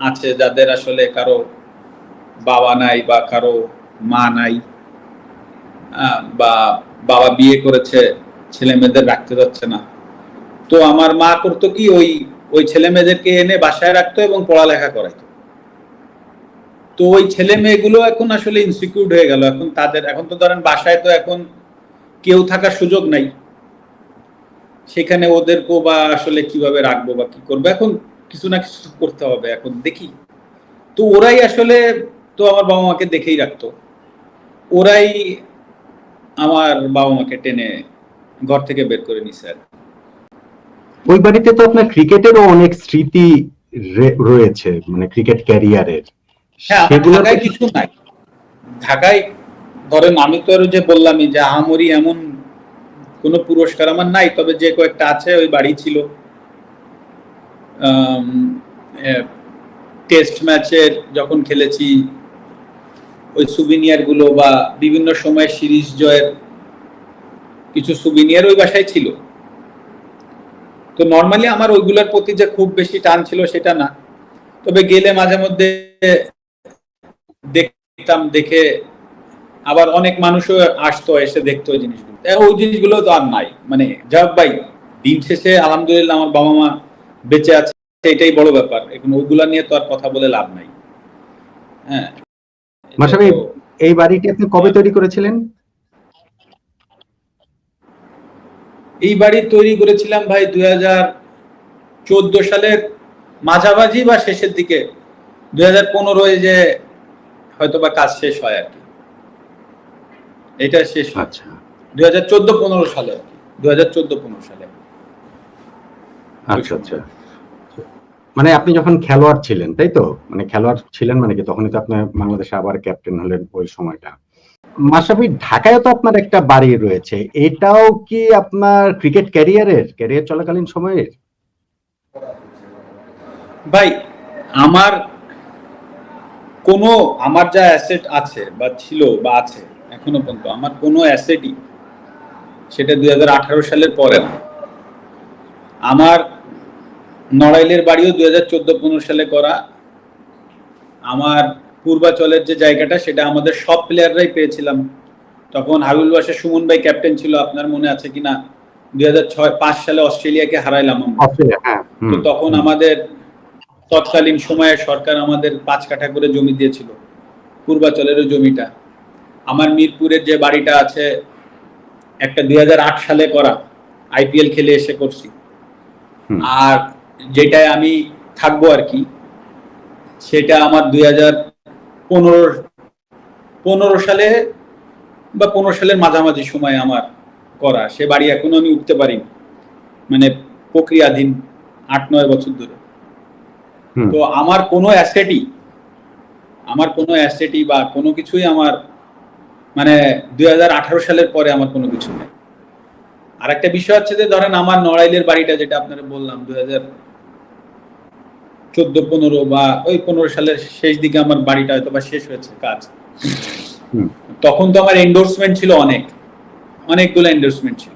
আছে যাদের আসলে কারো বাবা নাই বা কারো মা নাই, বা বাবা বিয়ে করেছে, ছেলে মেয়েদের রাখতে যাচ্ছে না। তো আমার মা করতো কি, ওই ছেলে মেয়েদেরকে এনে বাসায় রাখতো এবং পড়ালেখা করাইতো। তো ওই ছেলে মেয়েগুলো এখন আসলে ইনসিকিউর হয়ে গেল। এখন তো ধরেন বাসায় তো এখন কেউ থাকার সুযোগ নাই, সেখানে ওদেরকেও বা আসলে কিভাবে রাখবো বা কি করবো, এখন কিছু না কিছু করতে হবে। এখন দেখি, তো ওরাই আসলে তো আমার বাবা মাকে দেখেই রাখতো, ওরাই আমার বাবা মাকে টেনে ঘর থেকে বের করে নিছে। ওই বাড়িতে তো আপনার ক্রিকেটেরও অনেক স্মৃতি রয়েছে, মানে ক্রিকেট ক্যারিয়ারের। হ্যাঁ, ঢাকায় কিছু নাই। ঢাকায় ধরেন আমি তো যে বললামই যে আহামরি এমন কোনো পুরস্কার আমার নাই, তবে যে কয়েকটা আছে ওই বাড়ি ছিল। টেস্ট ম্যাচের যখন খেলেছি ওই সুভিনিয়ার গুলো, বা বিভিন্ন সময় সিরিজ জয়ের কিছু সুভিনিয়ার ওই বাসায় ছিল। তো নর্মালি আমার ওইগুলোর প্রতি যে খুব বেশি টান ছিল সেটা না, তবে গেলে মাঝে মধ্যে দেখতাম, দেখে আবার অনেক মানুষও আসতো, এসে দেখতো ওই জিনিসগুলো। ওই জিনিসগুলো তো আর নাই। মানে যাক ভাই, দিন শেষে আলহামদুলিল্লাহ আমার বাবা মা বেঁচে আছে, এটাই বড় ব্যাপার। এখন ওইগুলা নিয়ে তো আর কথা বলে লাভ নাই। হ্যাঁ, মাশরাফি, এই বাড়িটি আপনি কবে তৈরি করেছিলেন? এই বাড়ি তৈরি করেছিলাম ভাই 2014 সালের মাঝামাঝি বা শেষের দিকে, 2015 যে হয়তো বা কাজ শেষ হয় আর কি, এটা শেষ হয়। আচ্ছা, 2014-15 সালে আর কি, 2014-15 সালে। আচ্ছা আচ্ছা। মানে আপনি যখন খেলোয়াড় ছিলেন, তাই তো? মানে খেলোয়াড় ছিলেন মানে কি, তখনই তো আপনি বাংলাদেশে আবার ক্যাপ্টেন হলেন ওই সময়টা। মাশরাফি, ঢাকায় তো আপনার একটা বাড়ি রয়েছে, এটাও কি আপনার ক্রিকেট ক্যারিয়ার চলাকালীন সময়ের? ভাই আমার যা অ্যাসেট আছে বা ছিল বা আছে এখনো পর্যন্ত, আমার কোনো অ্যাসেটই সেটা 2018 সালের পরে না। আমার নড়াইলের বাড়িও 2014-15 সালে করা। আমার পূর্বাচলের যে জায়গাটা, সেটা আমাদের সব প্লেয়াররাই পেয়েছিলাম। তখন হাবিবুল বাশার সুমন ভাই ক্যাপ্টেন ছিল, আপনার মনে আছে কিনা। 2006-05 সালে অস্ট্রেলিয়াকে হারাইলাম আমরা। তো তখন আমাদের তৎকালীন সময়ে সরকার আমাদের 5 কাঠা করে জমি দিয়েছিল, পূর্বাচলের জমিটা। আমার মিরপুরের যে বাড়িটা আছে, একটা 2008 সালে করা, আইপিএল খেলে এসে করছি। আর যেটায় আমি থাকবো আর কি, সেটা আমার 2015 সালে বা 15 সালের মাঝামাঝি সময় আমার করা। সে বাড়ি এখনো আমি উঠতে পারিনি, মানে প্রক্রিয়াধীন 8-9 বছর ধরে। তো আমার কোনো অ্যাসেটই বা কোনো কিছুই আমার, মানে 2018 সালের পরে আমার কোনো কিছু নেই। আর একটা বিষয় হচ্ছে যে ধরেন আমার নড়াইলের বাড়িটা, যেটা আপনারা বললাম 2014-15 বা ওই 15 সালের শেষ দিকে আমার বাড়িটা হয়তো বা শেষ হয়েছে কাজ। তখন তো আমার এন্ডোর্সমেন্ট ছিল অনেকগুলো এন্ডোর্সমেন্ট ছিল,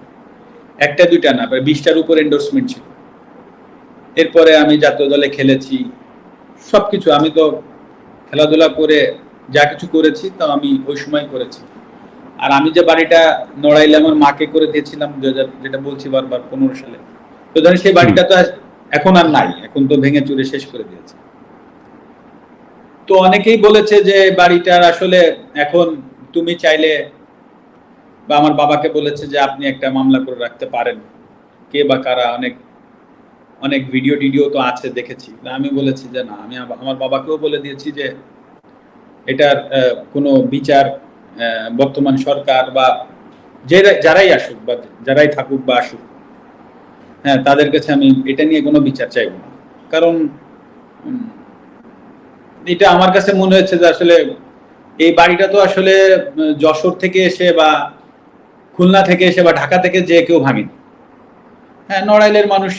একটা দুইটা না, প্রায় 20টার উপর এন্ডোর্সমেন্ট ছিল। এরপরে আমি জাতীয় দলে খেলেছি, সবকিছু আমি তো খেলাধুলা করে যা কিছু করেছি তা আমি ওই সময় করেছি। আর আমি যে বাড়িটা নড়াইলে আমার মাকে করে দিয়েছিলাম 2000, যেটা বলছি বারবার, 15 সালে, তো জানি সেই বাড়িটা তো এখন আর নাই, এখন তো ভেঙে চুরে শেষ করে দিয়েছে। তো অনেকেই বলেছে যে বাড়িটার আসলে এখন তুমি চাইলে, বা আমার বাবাকে বলেছে যে আপনি একটা মামলা করে রাখতে পারেন, কে বা কারা, অনেক অনেক ভিডিও টিডিও তো আছে, দেখেছি। আমি বলেছি যে না, আমি আমার বাবাকেও বলে দিয়েছি যে এটার কোনো বিচার বর্তমান সরকার বা যারাই আসুক বা যারাই থাকুক বা আসুক, হ্যাঁ, তাদের কাছে আমি এটা নিয়ে কোনো বিচার চাইব না। কারণ এটা আমার কাছে মনে হচ্ছে যে আসলে এই বাড়িটা তো আসলে যশোর থেকে এসে বা খুলনা থেকে এসে বা ঢাকা থেকে যে কেউ ভাঙেনি। হ্যাঁ, নড়াইলের মানুষ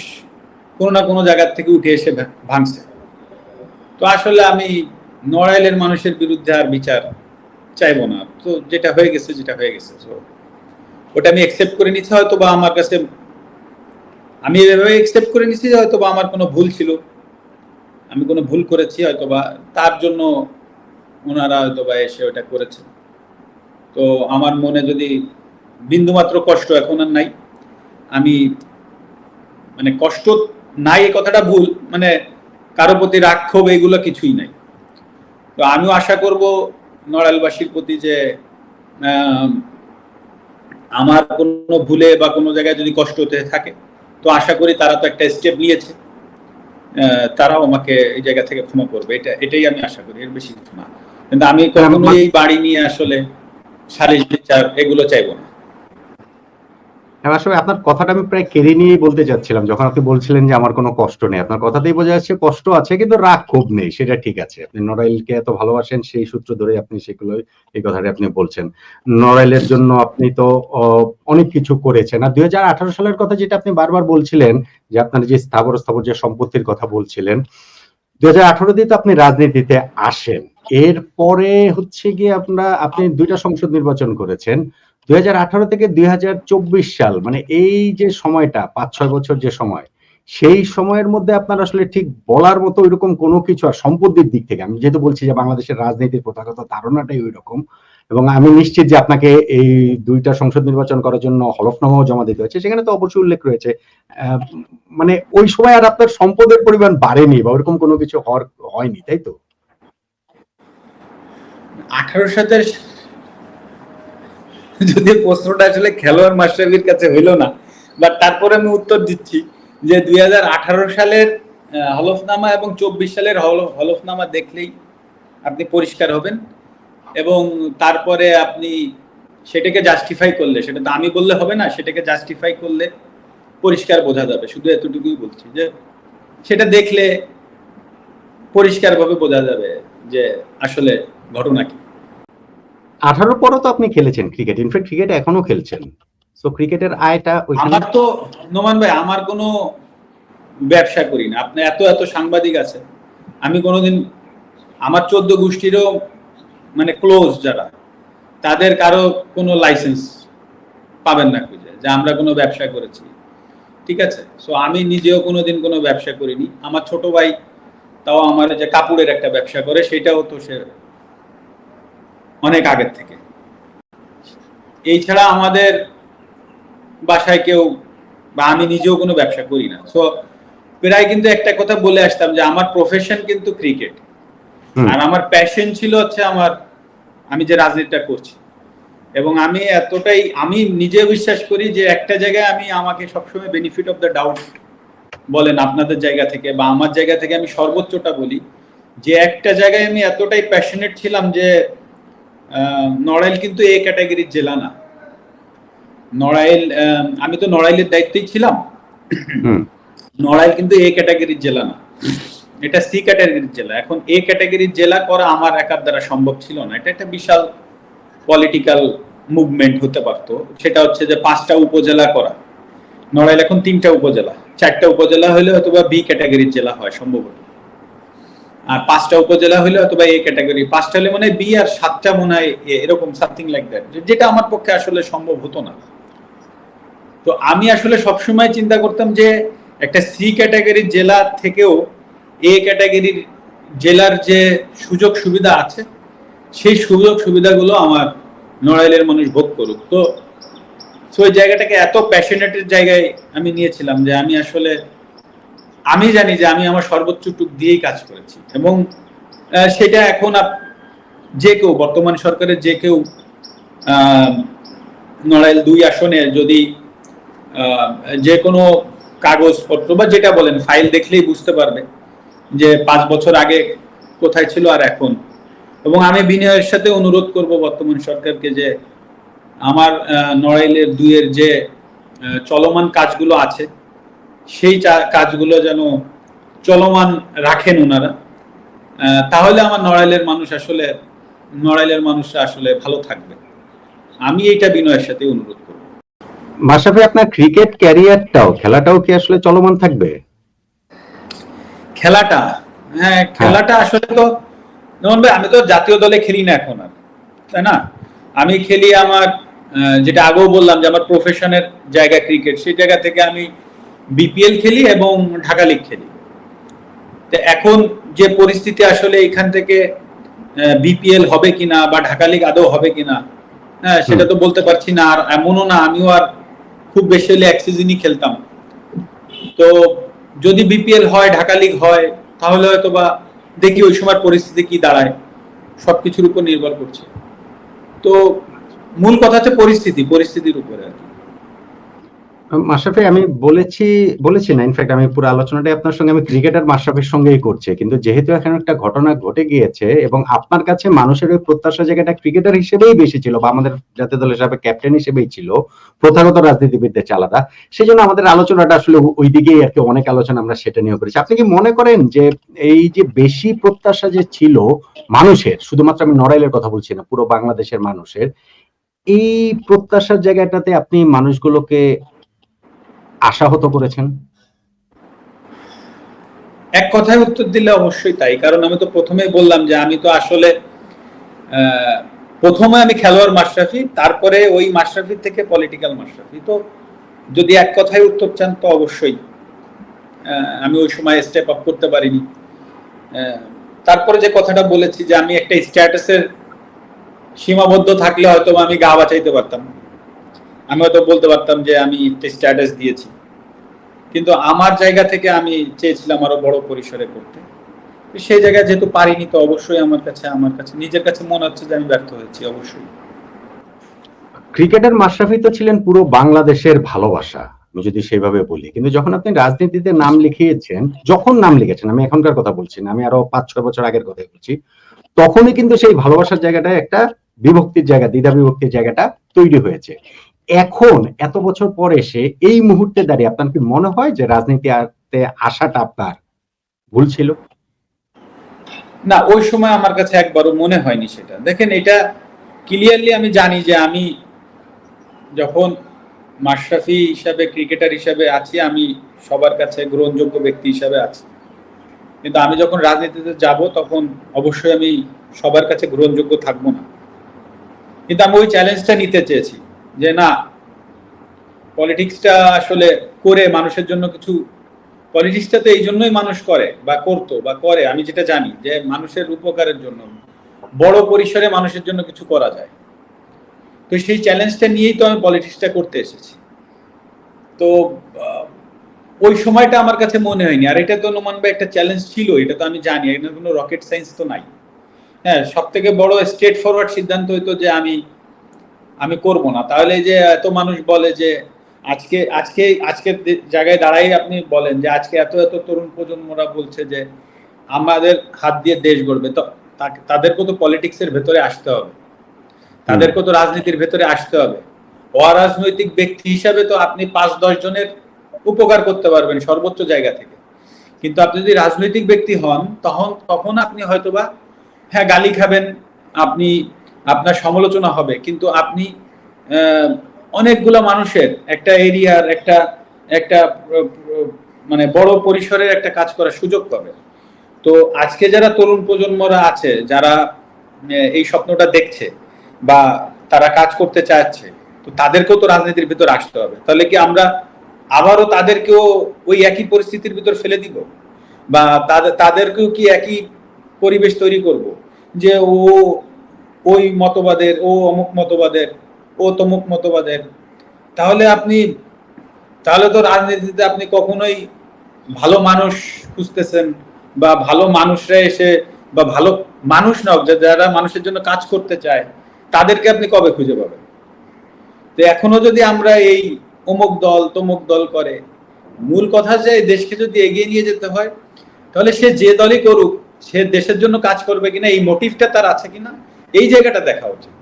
কোনো না কোনো জায়গা থেকে উঠে এসে ভাঙছে। তো আসলে আমি নড়াইলের মানুষের বিরুদ্ধে আর বিচার চাইবো না। তো যেটা হয়ে গেছে যেটা হয়ে গেছে, তো ওটা আমি অ্যাকসেপ্ট করে নিচ্ছি। হয়তো বা আমার কাছে, আমি এভাবে অ্যাকসেপ্ট করে নিচ্ছি যে হয়তো বা আমার কোনো ভুল ছিল, আমি কোনো ভুল করেছি, হয়তো বা তার জন্য ওনারা হয়তো বা এসে ওটা করেছে। তো আমার মনে যদি বিন্দুমাত্র কষ্ট এখন আর নাই, আমি মানে কষ্ট নাই এই কথাটা ভুল, মানে কারো প্রতি রাগ ক্ষোভ এগুলো কিছুই নাই। তো আমিও আশা করব নড়াইলবাসীর প্রতি যে আমার কোনো ভুলে বা কোনো জায়গায় যদি কষ্ট হতে থাকে, তো আশা করি তারা তো একটা স্টেপ নিয়েছে, তারাও আমাকে এই জায়গা থেকে ক্ষমা করবে, এটাই আমি আশা করি, এর বেশি কিছু না। কিন্তু আমি কখনো এই বাড়ি নিয়ে আসলে সালিশ বিচার এগুলো চাইবো না। আসলে আপনার কথাটা আমি প্রায় কেড়ে নিয়েই বলতে চাচ্ছিলাম, যখন আপনি বলছিলেন যে আমার কোনো কষ্ট নেই। আপনার কথাতেই বোঝা যাচ্ছে কষ্ট আছে, কিন্তু রাগ ক্ষোভ নেই, সেটা ঠিক আছে। আপনি নড়াইলকে এত ভালোবাসেন, সেই সূত্র ধরে আপনি সেগুলো, এই কথাটা আপনি বলছেন। নড়াইলের জন্য আপনি তো অনেক কিছু করেছেন। আর 2018 সালের কথা যেটা আপনি বারবার বলছিলেন, যে আপনার যে স্থাবর যে সম্পত্তির কথা বলছিলেন, 2018 দিয়ে তো আপনি রাজনীতিতে আসেন। এরপরে হচ্ছে গিয়ে আপনি 2টা সংসদ নির্বাচন করেছেন। 2018 থেকে 2024 সাল, মানে এই যে সময়টা 5-6 বছর যে সময়, সেই সময়ের মধ্যে আপনার আসলে ঠিক বলার মতো ওইরকম কোনো কিছু, আর সম্পত্তির দিক থেকে আমি যেহেতু বলছি যে বাংলাদেশের রাজনীতির প্রথাগত ধারণাটাই ওই রকম, এবং আমি নিশ্চিত যে আপনাকে এই 2টা সংসদ নির্বাচন করার জন্য হলফনামাও জমা দিতে হয়েছে, সেখানে তো অবশ্যই উল্লেখ রয়েছে। মানে ওই সময় আর আপনার সম্পদের পরিমাণ বাড়েনি বা ওরকম কোনো কিছু হয়নি, তাই তো? 18 সালে যদি প্রশ্নটা আসলে খেলোয়াড় মাশরাফির কাছে হইলো না, বাট তারপরে আমি উত্তর দিচ্ছি যে 2018 সালের হলফনামা এবং 24 সালের হলফনামা দেখলেই আপনি পরিষ্কার হবেন, এবং তারপরে আপনি সেটাকে জাস্টিফাই করলে, সেটা তো আমি বললে হবে না, সেটাকে জাস্টিফাই করলে পরিষ্কার বোঝা যাবে। শুধু এতটুকুই বলছি যে সেটা দেখলে পরিষ্কারভাবে বোঝা যাবে যে আসলে ঘটনা কি। 18 পরও তো আপনি খেলেছেন ক্রিকেট, ইনফ্যাক্ট ক্রিকেট এখনো খেলছেন। সো ক্রিকেটের আয়টা আমার তো, নোমান ভাই, আমার কোনো ব্যবসা করি না। আপনি এত এত সাংবাদিক আছে, আমি কোনোদিন আমার 14 গোষ্ঠীরও মানে ক্লোজ যারা, তাদের কারো কোনো লাইসেন্স পাবেন না খুঁজে যে আমরা কোনো ব্যবসা করেছি, ঠিক আছে? সো আমি নিজেও কোনোদিন কোনো ব্যবসা করিনি। আমার ছোট ভাই তাও আমার যে কাপড়ের একটা ব্যবসা করে, সেটাও তো সে অনেক আগের থেকে। এই ছাড়া আমাদের বাসায় কেউ বা আমি নিজেও কোনো ব্যবসা করি না। সো প্রায় কিন্তু একটা কথা বলে আসতাম যে আমার প্রফেশন কিন্তু ক্রিকেট, আর আমার প্যাশন ছিল হচ্ছে আমি যে রাজনীতিটা করছি। এবং আমি এতটাই, আমি নিজে বিশ্বাস করি যে একটা জায়গায় আমাকে সবসময় বেনিফিট অফ দ্য ডাউট বলেন আপনাদের জায়গা থেকে বা আমার জায়গা থেকে, আমি সর্বোচ্চটা বলি যে একটা জায়গায় আমি এতটাই প্যাশনেট ছিলাম যে নড়াইল কিন্তু এ ক্যাটাগরির জেলা না। নড়াইল, আমি তো নড়াইলের দায়িত্বেই ছিলাম, নড়াইল কিন্তু এ ক্যাটাগরির জেলা না, এটা সি ক্যাটাগরির জেলা। এখন এ ক্যাটাগরির জেলা করা আমার একার দ্বারা সম্ভব ছিল না। এটা একটা বিশাল পলিটিক্যাল মুভমেন্ট হতে পারতো। সেটা হচ্ছে যে 5টা উপজেলা করা। নড়াইল এখন 3টা উপজেলা, 4টা উপজেলা হলে হয়তো বা বি ক্যাটাগরির জেলা হয় সম্ভবত, আর 5টা উপজেলা হলে হয়তো বা এ ক্যাটাগরি, 5টা হলে মনে হয় বি, আর 7টা মনে হয় এরকম সামথিং লাইক দ্যাট, যেটা আমার পক্ষে আসলে সম্ভব হতো না। তো আমি আসলে সবসময় চিন্তা করতাম যে একটা সি ক্যাটাগরির জেলা থেকেও এ ক্যাটাগরির জেলার যে সুযোগ সুবিধা আছে সেই সুযোগ সুবিধাগুলো আমার নড়াইলের মানুষ ভোগ করুক। তো ওই জায়গাটাকে এত প্যাশনেটের জায়গায় আমি নিয়েছিলাম যে আমি আসলে আমি জানি যে আমি আমার সর্বোচ্চটুক দিয়েই কাজ করেছি, এবং সেটা এখন যে কেউ বর্তমান সরকারের যে কেউ নড়াইল 2 আসনে যদি যে কোনো কাগজপত্র বা যেটা বলেন ফাইল দেখলেই বুঝতে পারবে যে 5 বছর আগে কোথায় ছিল আর এখন। এবং আমি বিনয়ের সাথে অনুরোধ করব বর্তমান সরকারকে যে আমার নড়াইলের 2 এর যে চলমান কাজগুলো আছে সেই কাজগুলো যেন চলমান রাখেন ওনারা, তাহলে আমার নড়াইলের মানুষরা আসলে ভালো থাকবে। আমি এইটা বিনয়ের সাথে অনুরোধ করব। মাশরাফি, আপনার ক্রিকেট খেলাটাও কি আসলে চলমান থাকবে? খেলাটা আসলে তো আমি তো জাতীয় দলে খেলি না এখন আর, তাই না? আমি খেলি আমার যেটা আগেও বললাম যে আমার প্রফেশনের জায়গা ক্রিকেট, সেই জায়গা থেকে আমি বিপিএল খেলি এবং ঢাকা লিগ খেলি। তো এখন যে পরিস্থিতি আসলে এখান থেকে বিপিএল হবে কিনা বা ঢাকা লিগ আদৌ হবে কিনা, সেটা তো বলতে পারছি না। আর এমনও না আমিও আর খুব বেশি হলে এক সিজনই খেলতাম। তো যদি বিপিএল হয়, ঢাকা লিগ হয়, তাহলে হয়তো বা দেখি ওই সময় পরিস্থিতি কি দাঁড়ায়, সবকিছুর উপর নির্ভর করছে। তো মূল কথা হচ্ছে পরিস্থিতির উপরে আর কি। মাশরাফি, আমি বলেছি না, ইনফ্যাক্ট আমি পুরো আলোচনাটাই আপনার সঙ্গে আমি ক্রিকেটার মাশরাফির সঙ্গেই করছি, কিন্তু যেহেতু এখন একটা ঘটনা ঘটে গিয়েছে এবং আপনার কাছে মানুষের ওই প্রত্যাশা জায়গাটা ক্রিকেটার হিসেবেই বেশি ছিল বা আমাদের জাতীয় দলের হিসাবে ক্যাপ্টেন হিসেবেই ছিল, প্রথাগত রাজনীতিবিদদের চেয়ে আলাদা, সেই জন্য আমাদের আলোচনাটা আসলে ওই দিকেই আর কি, অনেক আলোচনা আমরা সেটা নিয়ে করেছি। আপনি কি মনে করেন যে এই যে বেশি প্রত্যাশা যে ছিল মানুষের, শুধুমাত্র আমি নড়াইলের কথা বলছি না, পুরো বাংলাদেশের মানুষের, এই প্রত্যাশার জায়গাটাতে আপনি মানুষগুলোকে আশাহত করেছেন? এক কথায় উত্তর দিলে অবশ্যই তাই, কারণ আমি তো প্রথমেই বললাম যে আমি তো আসলে প্রথমে আমি খেলোয়াড় মাশরাফি, তারপরে ওই মাশরাফি থেকে পলিটিক্যাল মাশরাফি। তো যদি এক কথায় উত্তর চান তো অবশ্যই আমি ওই সময় স্টেপ আপ করতে পারিনি। তারপরে যে কথাটা বলেছি যে আমি একটা স্ট্যাটাসের সীমাবদ্ধ থাকলে হয়তো আমি গা বাঁচাইতে পারতাম, আমি হয়তো বলতে পারতাম যে আমি একটা স্ট্যাটাস দিয়েছি, কিন্তু আমার জায়গা থেকে আমি চেয়েছিলাম আরো বড় পরিসরে করতে। সেই জায়গায় যেহেতু পারিনি, তো অবশ্যই আমার কাছে নিজের কাছে মনে হচ্ছে যে আমি ব্যর্থ হয়েছি। অবশ্যই ক্রিকেটার মাশরাফি তো ছিলেন পুরো বাংলাদেশের ভালোবাসা, আমি যদি সেভাবে বলি, কিন্তু যখন আপনি রাজনীতিতে নাম লিখেছেন, আমি এখনকার কথা বলছি না, আমি আরো 5-6 বছর আগের কথা বলছি, তখনই কিন্তু সেই ভালোবাসার জায়গাটা একটা দ্বিধা বিভক্তির জায়গাটা তৈরি হয়েছে। এখন এত বছর পরে এসে এই মুহূর্তে দাঁড়িয়ে আপনার কি মনে হয় যে রাজনীতিতে আসাটা আপনার ভুল ছিল? না, ওই সময় আমার কাছে একবারও মনে হয়নি সেটা। দেখেন, এটা ক্লিয়ারলি আমি জানি যে আমি যখন মাশরাফি হিসাবে, ক্রিকেটার হিসাবে আছি, আমি সবার কাছে গ্রহণযোগ্য ব্যক্তি হিসাবে আছি, কিন্তু আমি যখন রাজনীতিতে যাব তখন অবশ্যই আমি সবার কাছে গ্রহণযোগ্য থাকবো না। কিন্তু আমি ওই চ্যালেঞ্জটা নিতে চেয়েছি যে না, পলিটিক্সটা আসলে করে মানুষের জন্য কিছু, পলিটিক্সটা তো এই জন্যই মানুষ করে বা করতো বা করে, আমি যেটা জানি যে মানুষের উপকারের জন্য, বড় পরিসরে মানুষের জন্য কিছু করা যায়। তো সেই চ্যালেঞ্জটা নিয়েই তো আমি পলিটিক্সটা করতে এসেছি। তো ওই সময়টা আমার কাছে মনে হয়নি। আর এটা তো নোমান ভাই একটা চ্যালেঞ্জ ছিল, এটা তো আমি জানি, এটা কোনো রকেট সায়েন্স তো নাই। হ্যাঁ, সব থেকে বড় স্ট্রেট ফরওয়ার্ড সিদ্ধান্ত হইতো যে আমি করব না। তাহলে যে এত মানুষ বলে যে আজকের জায়গায় দাঁড়াই আপনি বলেন যে আজকে এত তরুণ প্রজন্মরা বলছে যে আমাদের হাত দিয়ে দেশ গড়বে, তো তাদেরকে তো পলিটিক্সের ভেতরে আসতে হবে, তাদেরকে তো রাজনীতির ভেতরে আসতে হবে। অরাজনৈতিক ব্যক্তি হিসাবে তো আপনি 5-10 জনের উপকার করতে পারবেন সর্বোচ্চ জায়গা থেকে, কিন্তু আপনি যদি রাজনৈতিক ব্যক্তি হন তখন আপনি হয়তোবা হ্যাঁ গালি খাবেন, আপনার সমালোচনা হবে, কিন্তু আপনি অনেকগুলো মানুষের একটা এরিয়ার একটা মানে বড় পরিসরের একটা কাজ করার সুযোগ পাবে। তো আজকে যারা তরুণ প্রজন্মরা আছে, যারা এই স্বপ্নটা দেখছে বা তারা কাজ করতে চাচ্ছে, তো তাদেরকেও তো রাজনীতির ভিতর আসতে হবে। তাহলে কি আমরা আবারও তাদেরকেও ওই একই পরিস্থিতির ভিতর ফেলে দিব, বা তাদেরকেও কি একই পরিবেশ তৈরি করব যে ও ওই মতবাদের, ও অমুক মতবাদের, ও তমুক মতবাদের? তাহলে তো রাজনীতিতে আপনি কখনোই ভালো মানুষ খুঁজতেছেন, বা ভালো মানুষরা এসে, বা ভালো মানুষ না, যারা মানুষের জন্য কাজ করতে চায় তাদেরকে আপনি কবে খুঁজে পাবেন? তো এখনো যদি আমরা এই অমুক দল তমুক দল করে, মূল কথা যে দেশকে যদি এগিয়ে নিয়ে যেতে হয়, তাহলে সে যে দলই করুক, সে দেশের জন্য কাজ করবে কিনা, এই মোটিভটা তার আছে কিনা, এই জায়গাটা দেখা উচিত।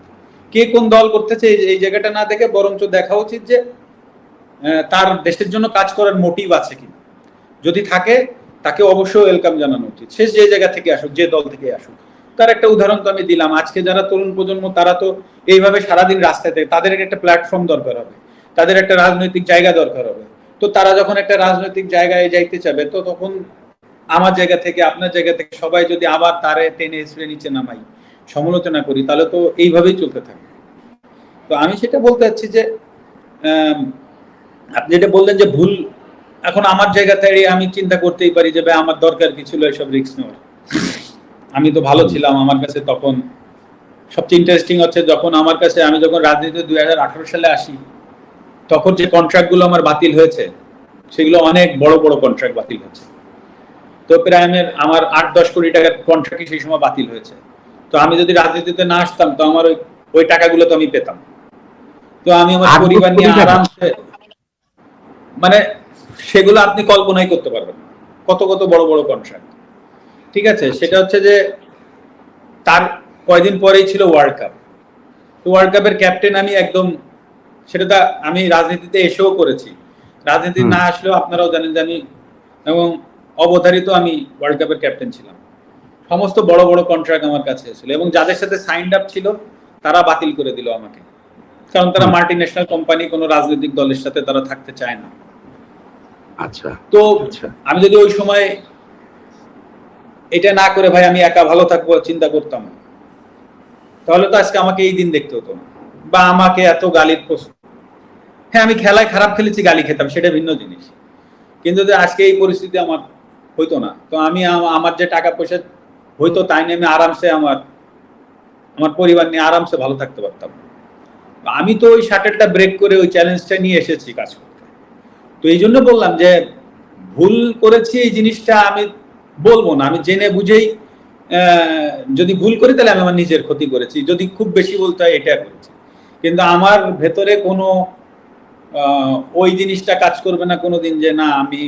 কে কোন দল করতেছে এই জায়গাটা না দেখে বরঞ্চ দেখা উচিত যে তার দেশের জন্য কাজ করার মোটিভ আছে কিনা। যদি থাকে, তাকে অবশ্যই ওয়েলকাম জানানো উচিত, সে যে জায়গা থেকে আসুক, যে দল থেকে আসুক। তার একটা উদাহরণ তো আমি দিলাম, আজকে যারা তরুণ প্রজন্ম তারা তো এইভাবে সারাদিন রাস্তায় থাকে, তাদের একটা প্ল্যাটফর্ম দরকার হবে, তাদের একটা রাজনৈতিক জায়গা দরকার হবে। তো তারা যখন একটা রাজনৈতিক জায়গায় যাইতে চাবে, তো তখন আমার জায়গা থেকে, আপনার জায়গা থেকে সবাই যদি আবার তারে টেনে হিসড়ে নিচে নামাই, সমালোচনা করি, তাহলে তো এইভাবেই চলতে থাকবে। তো আমি সেটা বলতে চাচ্ছি যে আপনি যেটা বললেন যে ভুল, এখন আমার জায়গা থেকে আমি চিন্তা করতেই পারি যে ভাই আমার দরকার কি ছিল এসব রিস্ক নেওয়ার। আমি তো ভালো ছিলাম, আমার কাছে তখন সবচেয়ে ইন্টারেস্টিং হচ্ছে যখন আমার কাছে, আমি যখন রাজনীতিতে 2018 সালে আসি, তখন যে কন্ট্রাক্ট গুলো আমার বাতিল হয়েছে, সেগুলো অনেক বড় বড় কন্ট্রাক্ট বাতিল হয়েছে। তো প্রায় আমার 8-10 কোটি টাকার কন্ট্রাক্টই সেই সময় বাতিল হয়েছে। তো আমি যদি রাজনীতিতে না আসতাম, তো আমার ওই টাকাগুলো তো আমি পেতাম। তো আমি আমার পরিবার নিয়ে আরামসে, মানে সেগুলো আপনি কল্পনাই করতে পারবেন না, কত কত বড় বড় কন্ট্রাক্ট। ঠিক আছে, সেটা হচ্ছে যে তার কয়দিন পরেই ছিল ওয়ার্ল্ড কাপ। তো ওয়ার্ল্ড কাপের ক্যাপ্টেন আমি একদম, সেটা আমি রাজনীতিতে এসেও করেছি, রাজনীতি না আসলেও আপনারাও জানেন যে আমি, এবং অবধারিত আমি ওয়ার্ল্ড কাপের ক্যাপ্টেন ছিলাম। সমস্ত বড় বড় কন্ট্রাক্ট আমার কাছে ছিল, এবং যাদের সাথে সাইন্ড আপ ছিল তারা বাতিল করে দিল আমাকে, কারণ তারা মাল্টি ন্যাশনাল কোম্পানি, কোনো রাজনৈতিক দলের সাথে তারা থাকতে চায় না। আচ্ছা, তো আমি যদি ওই সময় এটা না করে ভাই আমি একা ভালো থাকবো চিন্তা করতাম, তাহলে তো আজকে আমাকে এই দিন দেখতে হতো না, বা আমাকে এত গালির প্রশ্ন। হ্যাঁ, আমি খেলায় খারাপ খেলেছি, গালি খেতাম, সেটা ভিন্ন জিনিস, কিন্তু আজকে এই পরিস্থিতি আমার হইতো না। তো আমি আমার যে টাকা পয়সা হইতো তাই নিয়ে আমি আরামসে আমার পরিবার নিয়ে আরামসে ভালো থাকতে পারতাম। আমি তো ওই শাটলটা ব্রেক করে ওই চ্যালেঞ্জটা নিয়ে এসেছি কাজ করতে। তো এই জন্য বললাম যে ভুল করেছি এই জিনিসটা আমি বলবো না, আমি জেনে বুঝেই যদি ভুল করি তাহলে আমি আমার নিজের ক্ষতি করেছি, যদি খুব বেশি বলতে হয় এটা করেছি। কিন্তু আমার ভেতরে কোনো ওই জিনিসটা কাজ করবে না কোনোদিন যে না আমি,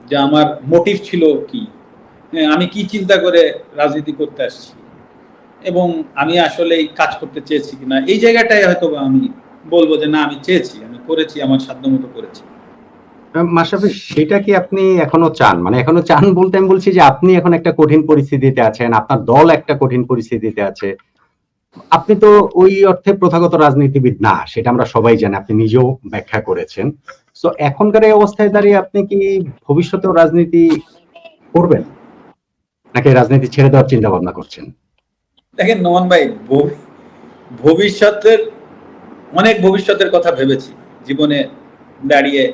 যে আমার মোটিভ ছিল কি, আমি কি চিন্তা করে রাজনীতি করতে আসছি, এবং আমি আসলে কাজ করতে চেয়েছি কিনা, এই জায়গাটাই হয়তো আমি বলবো যে না আমি চেয়েছি, আমি করেছি, আমার সাধ্যমতো করেছি। মাশরাফি, সেটা কি আপনি এখনো চান? মানে এখনো চান বলতে আমি বলছি যে আপনি এখন একটা কঠিন পরিস্থিতিতে আছেন, আপনার দল একটা কঠিন পরিস্থিতিতে আছে। আপনি তো ওই অর্থে প্রথাগত রাজনীতিবিদ না, সেটা আমরা সবাই জানি, আপনি নিজেও ব্যাখ্যা করেছেন। তো এখনকার এই অবস্থায় দাঁড়িয়ে আপনি কি ভবিষ্যতেও রাজনীতি করবেন, নাকি রাজনীতি ছেড়ে দেওয়ার চিন্তা ভাবনা করছেন? দেখেন নোমান ভাই, ভবিষ্যতের কথা ভেবেছি জীবনে দাঁড়িয়ে,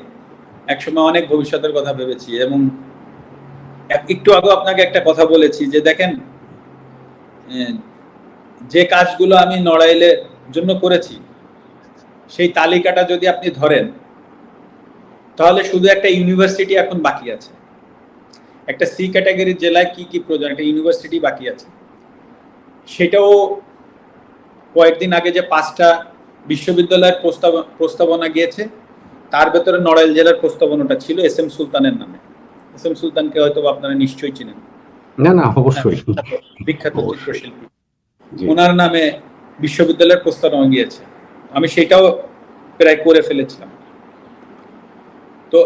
একসময় অনেক ভবিষ্যতের কথা ভেবেছি, এবং একটু আগে আপনাকে একটা কথা বলেছি যে দেখেন, যে কাজগুলো আমি নড়াইলের জন্য করেছি সেই তালিকাটা যদি আপনি ধরেন, তাহলে শুধু একটা ইউনিভার্সিটি এখন বাকি আছে। একটা সি ক্যাটাগরির জেলায় কি কি প্রয়োজন, একটা ইউনিভার্সিটি বাকি আছে। সেটাও কয়েকদিন আগে যে 5টা বিশ্ববিদ্যালয়ের প্রস্তাবনা গিয়েছে, তার ভেতরে নড়াইল জেলার প্রস্তাবনাটা ছিল এস এম সুলতানের নামে। এস এম সুলতানকে হয়তো আপনারা নিশ্চয়ই চিনেন। না না, অবশ্যই বিখ্যাত চিত্রশিল্পী, ওনার নামে বিশ্ববিদ্যালয়ের প্রস্তাবনা গিয়েছে। আমি সেটাও প্রায় করে ফেলেছিলাম। তো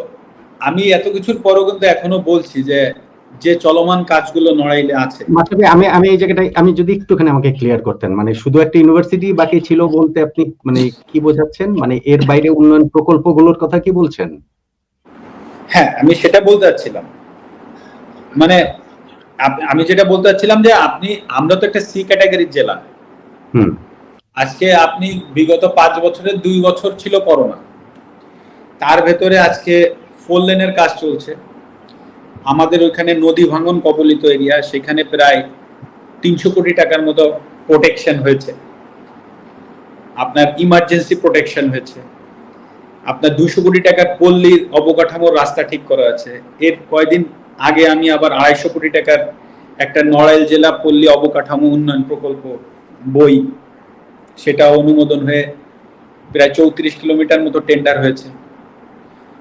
আমি এত কিছুর পরও কিন্তু এখনো বলছি যে চলমান কাজগুলো নড়াইলে আছে। আমি এই জায়গাটাই, আমি যদি একটুখানি আমাকে ক্লিয়ার করতেন, মানে শুধু একটা ইউনিভার্সিটি বাকি ছিল বলতে আপনি মানে কি বোঝাচ্ছেন? মানে এর বাইরে উন্নয়ন প্রকল্পগুলোর কথা কি বলছেন? হ্যাঁ, আমি সেটা বলতে চাচ্ছিলাম। মানে আমি যেটা বলতে চাচ্ছিলাম যে আমরা তো একটা সি ক্যাটাগরির জেলা, আজকে আপনি বিগত 5 বছরের 2 বছর ছিল করোনা, তার ভেতরে আজকে 4 লেনের কাজ চলছে। আমাদের ওইখানে নদী ভাঙন কবলিত এরিয়া, সেখানে প্রায় 300 কোটি টাকার মতো প্রোটেকশন হয়েছে, আপনার ইমার্জেন্সি প্রোটেকশন হয়েছে, আপনার 200 কোটি টাকার পল্লীর অবকাঠামোর রাস্তা ঠিক করা আছে। এর কয়েকদিন আগে আমি আবার 250 কোটি টাকার একটা নড়াইল জেলা পল্লী অবকাঠামো উন্নয়ন প্রকল্প বই, সেটা অনুমোদন হয়ে প্রায় 34 কিলোমিটার মতো টেন্ডার হয়েছে।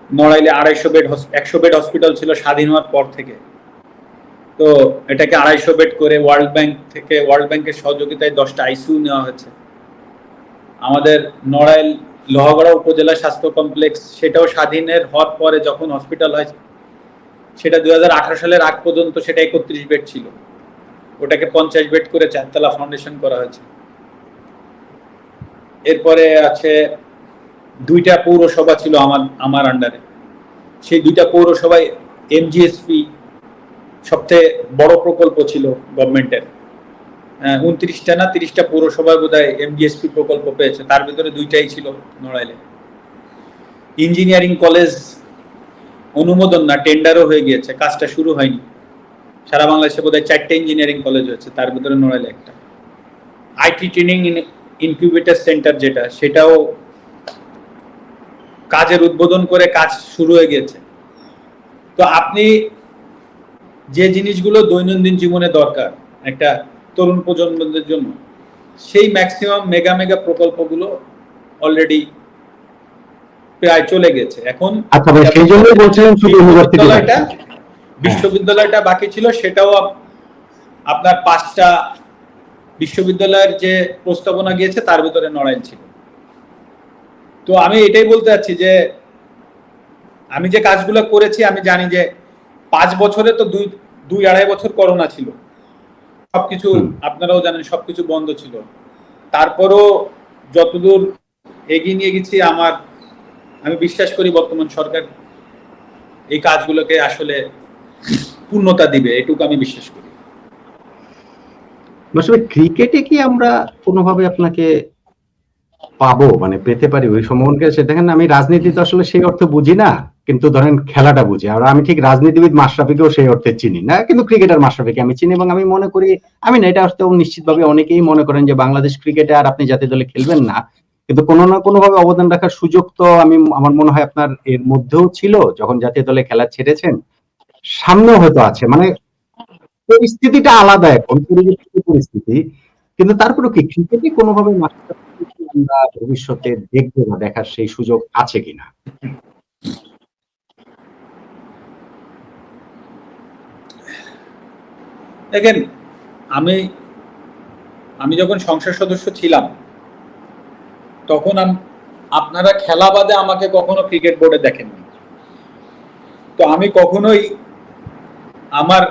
নড়াইলে 250 বেড 100 বেড হসপিটাল ছিল স্বাধীন হওয়ার পর থেকে, তো এটাকে 250 বেড করে ওয়ার্ল্ড ব্যাংকের সহযোগিতায় 10টা আইসিইউ নেওয়া হয়েছে। আমাদের নড়াইল লোহাগড়া উপজেলা স্বাস্থ্য কমপ্লেক্স, সেটাও স্বাধীনের হওয়ার পরে যখন হসপিটাল হয়, সেটা 2018 সালের আগ পর্যন্ত সেটা 31 বেড ছিল, ওটাকে 50 বেড করে 4তলা ফাউন্ডেশন করা হয়েছে। এরপরে আছে 2টা পৌরসভা ছিল আমার আন্ডারে, সেই 2টা পৌরসভায় এমজিএসপি সবচেয়ে বড় প্রকল্প ছিল গভর্নমেন্টের। 29টা না 30টা পৌরসভায় বোধহয় এমজিএসপি প্রকল্প পেয়েছে, তার ভিতরে 2টাই ছিল নড়াইলে। ইঞ্জিনিয়ারিং কলেজ অনুমোদন না, টেন্ডারও হয়ে গিয়েছে, কাজটা শুরু হয়নি। সারা বাংলাদেশে বোধহয় 4টে ইঞ্জিনিয়ারিং কলেজ হয়েছে, তার ভিতরে নড়াইলে একটা। আইটি ট্রেনিং ইনকিউবেটর সেন্টার যেটা, সেটাও কাজের উদ্বোধন করে কাজ শুরু হয়ে গিয়েছে। তো আপনি যে জিনিসগুলো দৈনন্দিন জীবনে দরকার একটা তরুণ প্রজন্মদের জন্য, সেই ম্যাক্সিমাম মেগা প্রকল্পগুলো অলরেডি প্রায় চলে গেছে। এখন আচ্ছা ভাই, সেই জন্যই বলছিলাম শুধু বিশ্ববিদ্যালয়টা বাকি ছিল, সেটাও আপনার 5টা বিশ্ববিদ্যালয়ের যে প্রস্তাবনা গিয়েছে তার ভিতরে নড়াইল ছিল। তো আমি এটাই বলতে চাচ্ছি যে আমি যে কাজগুলো করেছি, আমি জানি যে 5 বছরে তো 2-2.5 বছর করোনা ছিল, সবকিছু আপনারাও জানেন সবকিছু বন্ধ ছিল, তারপরও যতদূর এগিয়ে নিয়ে গেছি, আমি বিশ্বাস করি বর্তমান সরকার এই কাজগুলোকে আসলে পূর্ণতা দিবে, এটুকু আমি বিশ্বাস করি। আসলে ক্রিকেটে কি আমরা কোনোভাবে আপনাকে পাবো, মানে পেতে পারি ওই সম্ভাবনা? দেখেন, আমি রাজনীতি তো আসলে সেই অর্থে বুঝি না, কিন্তু ধরেন খেলাটা বুঝি। আর আমি ঠিক রাজনীতিবিদ মাশরাফিকেও সেই অর্থে চিনি না, কিন্তু ক্রিকেটার মাশরাফিকে আমি চিনি। এবং আমি মনে করি, আমি না, এটা আসলে নিশ্চিতভাবে অনেকেই মনে করেন যে বাংলাদেশ ক্রিকেটে আর আপনি জাতীয় দলে খেলবেন না, কিন্তু কোনো না কোনো ভাবে অবদান রাখার সুযোগ তো আমার মনে হয় আপনার এর মধ্যেও ছিল যখন জাতীয় দলে খেলা ছেড়েছেন, সামনেও হয়তো আছে। মানে পরিস্থিতিটা আলাদা, এখন পরিস্থিতি, কিন্তু তারপরেও কি ক্রিকেটে কোনোভাবে আমরা ভবিষ্যতে দেখবো বা দেখার সেই সুযোগ আছে কিনা? দেখেন, আমি যখন সংসদ সদস্য ছিলাম, তখন আপনারা খেলা বাদে আমাকে কখনো ক্রিকেট বোর্ডে দেখেননি। তো আমি কখনোই আমার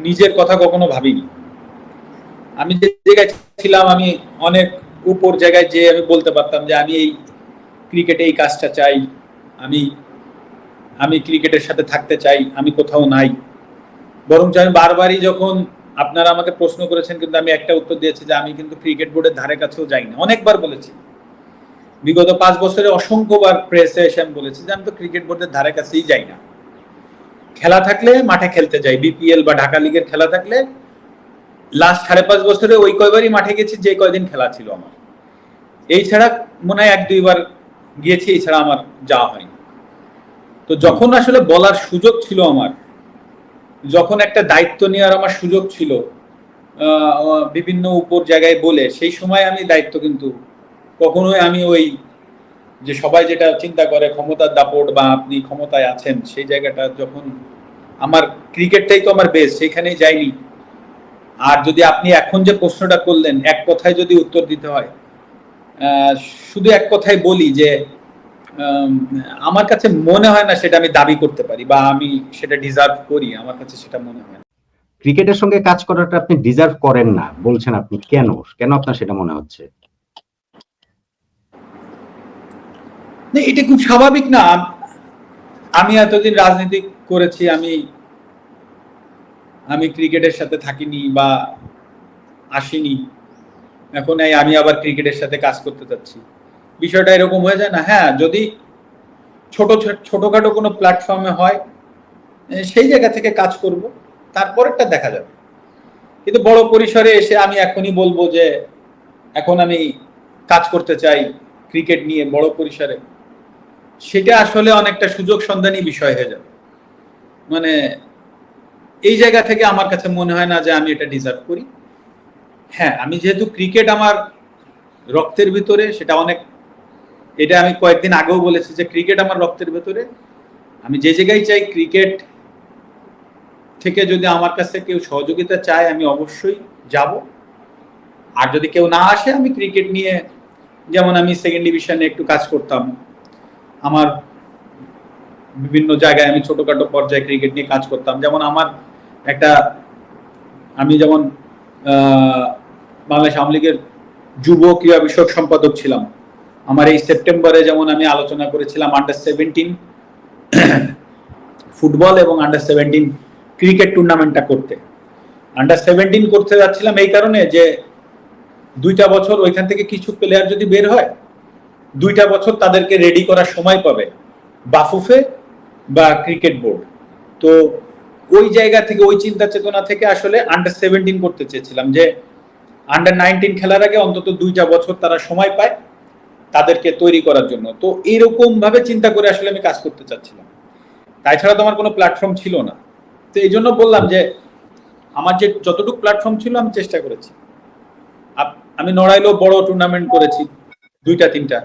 নিজের কথা কখনো ভাবিনি। আমি যে জায়গায় ছিলাম, আমি অনেক উপর জায়গায় যে আমি বলতে পারতাম যে আমি এই ক্রিকেটে এই কাজটা চাই, আমি ক্রিকেটের সাথে থাকতে চাই, আমি কোথাও নাই। বরং আমি বারবারই যখন আপনারা আমাকে প্রশ্ন করেছেন, কিন্তু আমি একটা উত্তর দিয়েছি যে আমি কিন্তু ক্রিকেট বোর্ডের ধারে কাছেও যাই না। অনেকবার বলেছি, বিগত 5 বছরে অসংখ্যবার প্রেসে এসে আমি বলেছি যে আমি তো ক্রিকেট বোর্ডের ধারে কাছেই যাই না। খেলা থাকলে মাঠে খেলতে যাই, বিপিএল বা ঢাকা লিগের খেলা থাকলে লাস্ট 5.5 বছরে ওই কয়বারই মাঠে গেছি যে কয়দিন খেলা ছিল আমার। এই ছাড়া মনে হয় 1-2 বার গিয়েছি, এই ছাড়া আমার যাওয়া হয়নি। তো যখন আসলে বলার সুযোগ ছিল আমার, যখন একটা দায়িত্ব নেওয়ার আমার সুযোগ ছিল বিভিন্ন উপর জায়গায় বলে, সেই সময় আমি দায়িত্ব কিন্তু কখনোই আমি ওই যে সবাই যেটা চিন্তা করে ক্ষমতার দাপট বা আপনি ক্ষমতায় আছেন, সেই জায়গাটা যখন আমার ক্রিকেটটাই তো আমার বেস, সেখানেই যাইনি। আর যদি আপনি এখন যে প্রশ্নটা করলেন, এক কথায় যদি উত্তর দিতে হয়, শুধু এক কথায় বলি যে আমার কাছে মনে হয় না সেটা আমি দাবি করতে পারি বা আমি সেটা ডিজার্ভ করি, আমার কাছে সেটা মনে হয় না। ক্রিকেটের সঙ্গে কাজ করাটা আপনি ডিজার্ভ করেন না বলছেন আপনি, কেন আপনার সেটা মনে হচ্ছে? এটা খুব স্বাভাবিক না? আমি এতদিন রাজনীতি করেছি, আমি ক্রিকেটের সাথে থাকিনি বা আসিনি, এখন আমি আবার ক্রিকেটের সাথে কাজ করতে চাচ্ছি। বিষয়টা এরকম হয়ে যায় না? হ্যাঁ, যদি ছোটখাটো কোনো প্ল্যাটফর্মে হয়, সেই জায়গা থেকে কাজ করব, তারপরেরটা দেখা যাবে। কিন্তু বড় পরিসরে এসে আমি এখনই বলবো যে এখন আমি কাজ করতে চাই ক্রিকেট নিয়ে বড় পরিসরে, সেটা আসলে অনেকটা সুযোগ সন্ধানী বিষয় হয়ে যাবে। মানে এই জায়গা থেকে আমার কাছে মনে হয় না যে আমি এটা ডিজার্ভ করি। হ্যাঁ, আমি যেহেতু ক্রিকেট আমার রক্তের ভিতরে, সেটা এটা আমি কয়েকদিন আগেও বলেছি যে ক্রিকেট আমার রক্তের ভেতরে, আমি যে জায়গায় চাই ক্রিকেট থেকে যদি আমার কাছে কেউ সহযোগিতা চায় আমি অবশ্যই যাব। আর যদি কেউ না আসে, আমি ক্রিকেট নিয়ে, যেমন আমি সেকেন্ড ডিভিশনে একটু কাজ করতাম, আমার বিভিন্ন জায়গায় আমি ছোটখাটো পর্যায়ে ক্রিকেট নিয়ে কাজ করতাম। যেমন আমি যেমন বাংলাদেশ আওয়ামী লীগের যুব ক্রীড়া বিষয়ক সম্পাদক ছিলাম। আমার এই সেপ্টেম্বরে যেমন আমি আলোচনা করেছিলাম আন্ডার-17 ফুটবল এবং আন্ডার-17 ক্রিকেট টুর্নামেন্টটা করতে। আন্ডার-17 করতে যাচ্ছিলাম এই কারণে যে 2টা বছর ওইখান থেকে কিছু প্লেয়ার যদি বের হয়, 2টা বছর তাদেরকে রেডি করার সময় পাবে বাফুফে বা ক্রিকেট বোর্ড। তো ওই জায়গা থেকে, ওই চিন্তা চেতনা থেকে আসলে আন্ডার-17 করতে চেয়েছিলাম, যে আন্ডার-19 খেলার আগে অন্তত 2টা বছর তারা সময় পায় তাদেরকে তৈরি করার জন্য। তো এরকম ভাবে চিন্তা করে আসলে আমি কাজ করতে চাচ্ছিলাম, তাছাড়া তো আমার কোনো প্ল্যাটফর্ম ছিল না। তো এই জন্য বললাম যে আমার যে যতটুকু প্ল্যাটফর্ম ছিল আমি চেষ্টা করেছি। আমি নড়াইলেও বড় টুর্নামেন্ট করেছি, 2টা-3টা,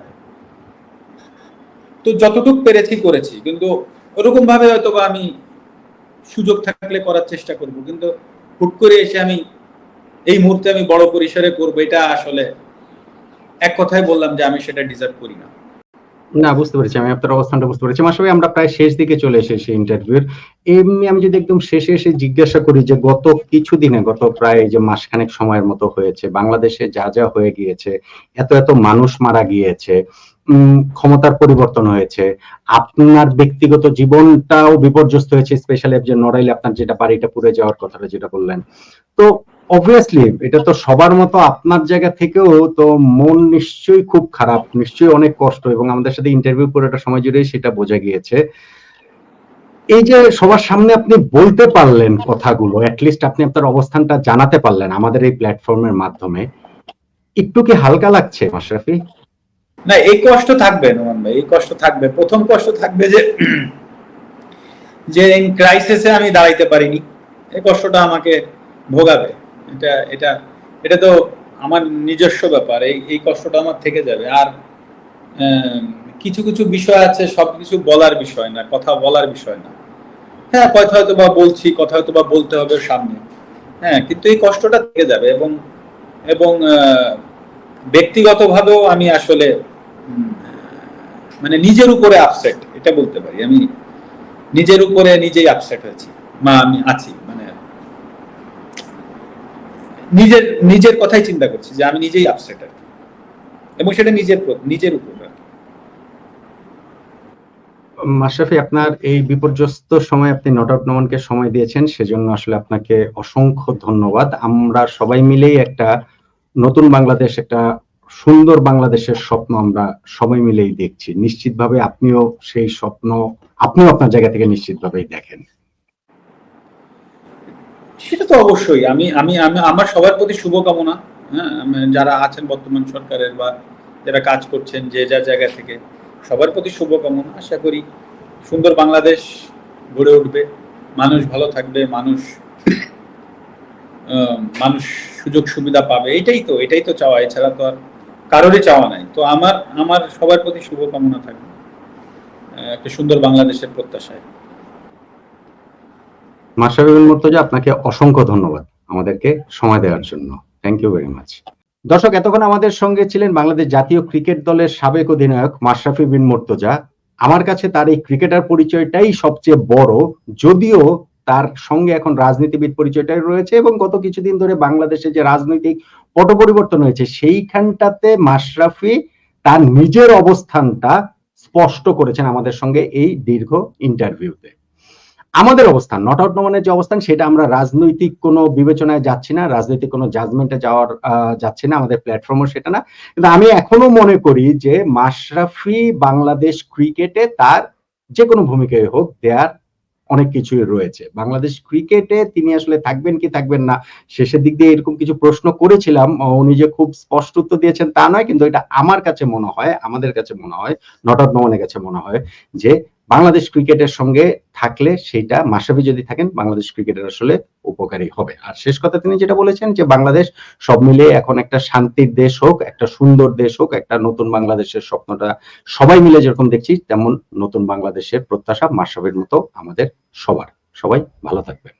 তো যতটুকু পেরেছি করেছি। কিন্তু ওরকম ভাবে হয়তো বা আমি সুযোগ থাকলে করার চেষ্টা করব, কিন্তু হুট করে এসে আমি এই মুহূর্তে আমি বড় পরিসরে করবো, এটা আসলে এক কথায় বললাম যে আমি সেটা ডিজার্ভ করি না। না, বুঝতে পেরেছি, আমি আপনার অবস্থানটা বুঝতে পেরেছি। মাশরাফি, আমরা প্রায় শেষ দিকে চলে এসেছি ইন্টারভিউর। এমনি আমি যদি একদম শেষে এসে জিজ্ঞাসা করি যে গত কিছুদিনে, গত প্রায় যে মাসখানেক সময়ের মতো হয়েছে, বাংলাদেশে যা যা হয়ে গিয়েছে, এত এত মানুষ মারা গিয়েছে, ক্ষমতার পরিবর্তন হয়েছে, আপনার ব্যক্তিগত জীবনটাও বিপর্যস্ত হয়েছে, স্পেশালি যে নড়াইলে আপনার যেটা বাড়িটা পুড়ে যাওয়ার কথাটা যেটা বললেন। তো অবভিয়াসলি এটা তো সবার মতো আপনার জায়গা থেকেও তো মন নিশ্চয়ই খুব খারাপ, নিশ্চয়ই অনেক কষ্ট, এবং আমাদের সাথে ইন্টারভিউ করে একটা সময় জুড়ে সেটা বোঝা গিয়েছে। এই যে সবার সামনে আপনি বলতে পারলেন কথাগুলো, অ্যাটলিস্ট আপনি আপনার অবস্থানটা জানাতে পারলেন আমাদের এই প্ল্যাটফর্মের মাধ্যমে, একটু কি হালকা লাগছে মাশরাফি? না, এই কষ্ট থাকবে নোমান ভাই, এই কষ্ট থাকবে। প্রথম কষ্ট থাকবে যে ক্রাইসিসে আমি দাঁড়াইতে পারিনি, এই কষ্টটা আমাকে ভোগাবে। এটা এটা এটা তো আমার নিজস্ব ব্যাপার, এই কষ্টটা আমার থেকে যাবে। আর কিছু কিছু বিষয় আছে, সবকিছু বলার বিষয় না, কথা বলার বিষয় না। হ্যাঁ, কথা হয়তো বা বলছি, কথা হয়তো বা বলতে হবে সামনে, হ্যাঁ, কিন্তু এই কষ্টটা থেকে যাবে। এবং এবং ব্যক্তিগতভাবেও আমি আসলে মানে নিজের উপরে আপসেট, এটা বলতে পারি। আমি নিজের উপরে নিজেই আপসেট হয়েছি, আমি আছি, মানে নিজের কথাই চিন্তা করছি যে আমি নিজেই আপসেট আর কি, এবং সেটা নিজের উপর। মাশরাফি, আপনার এই বিপর্যস্ত সময় আপনি নট আউট নোমানকে সময় দিয়েছেন, সেজন্য আসলে আপনাকে অসংখ্য ধন্যবাদ। আমরা সবাই মিলেই একটা নতুন বাংলাদেশ, একটা সুন্দর বাংলাদেশের স্বপ্ন আমরা সবাই মিলেই দেখছি। নিশ্চিতভাবে আপনিও সেই স্বপ্ন, আপনিও আপনার জায়গা থেকে নিশ্চিতভাবেই দেখেন। সেটা তো অবশ্যই। আমি আমি আমি আমার সবার প্রতি শুভকামনা। হ্যাঁ, যারা আছেন বর্তমান সরকারের বা যারা কাজ করছেন যে যার জায়গা থেকে, সবার প্রতি শুভকামনা। আশা করি সুন্দর বাংলাদেশ গড়ে উঠবে, মানুষ ভালো থাকবে, মানুষ সুযোগ সুবিধা পাবে। এটাই তো চাওয়া, এছাড়া তো আর কারোরই চাওয়া নাই। তো আমার সবার প্রতি শুভকামনা থাকবে একটা সুন্দর বাংলাদেশের প্রত্যাশায়। মাশরাফি বিন মুর্তজা, আপনাকে অসংখ্য ধন্যবাদ আমাদেরকে সময় দেওয়ার জন্য। Thank you very much. দর্শক, এতক্ষণ আমাদের সঙ্গে ছিলেন বাংলাদেশ জাতীয় ক্রিকেট দলের সাবেক অধিনায়ক মাশরাফি বিন মুর্তজা। আমার কাছে তার এই ক্রিকেটার পরিচয়টাই সবচেয়ে বড়, যদিও তার সঙ্গে এখন রাজনীতিবিদ পরিচয়টাই রয়েছে, এবং গত কিছুদিন ধরে বাংলাদেশে যে রাজনৈতিক পট পরিবর্তন হয়েছে সেইখানটাতে মাশরাফি তার নিজের অবস্থানটা স্পষ্ট করেছেন আমাদের সঙ্গে এই দীর্ঘ ইন্টারভিউতে। আমাদের অবস্থান, নট আউট নোমানের যে অবস্থান, সেটা আমরা রাজনৈতিক কোনো বিবেচনায় যাচ্ছি না, রাজনৈতিক কোনো জাজমেন্টে যাচ্ছি না, আমাদের প্ল্যাটফর্মও সেটা না। কিন্তু আমি এখনো মনে করি যে মাশরাফি বাংলাদেশ ক্রিকেটে তার যে কোনো ভূমিকায় হোক দেয়ার অনেক কিছুই রয়েছে। বাংলাদেশ ক্রিকেটে তিনি আসলে থাকবেন কি থাকবেন না, শেষের দিক দিয়ে এরকম কিছু প্রশ্ন করেছিলাম, উনি যে খুব স্পষ্ট উত্তর দিয়েছেন তা নয়, কিন্তু এটা আমার কাছে মনে হয়, আমাদের কাছে মনে হয়, নট আউট নোমানের কাছে মনে হয় যে বাংলাদেশ ক্রিকেটের সঙ্গে থাকলে সেটা, মাশরাফি যদি থাকেন বাংলাদেশ ক্রিকেটের আসলে উপকারী হবে। আর শেষ কথা তিনি যেটা বলেছেন যে বাংলাদেশ সব মিলিয়ে এখন একটা শান্তির দেশ হোক, একটা সুন্দর দেশ হোক, একটা নতুন বাংলাদেশের স্বপ্নটা সবাই মিলে যেরকম দেখছি, তেমন নতুন বাংলাদেশের প্রত্যাশা মাশরাফির মতো আমাদের সবার। সবাই ভালো থাকবেন।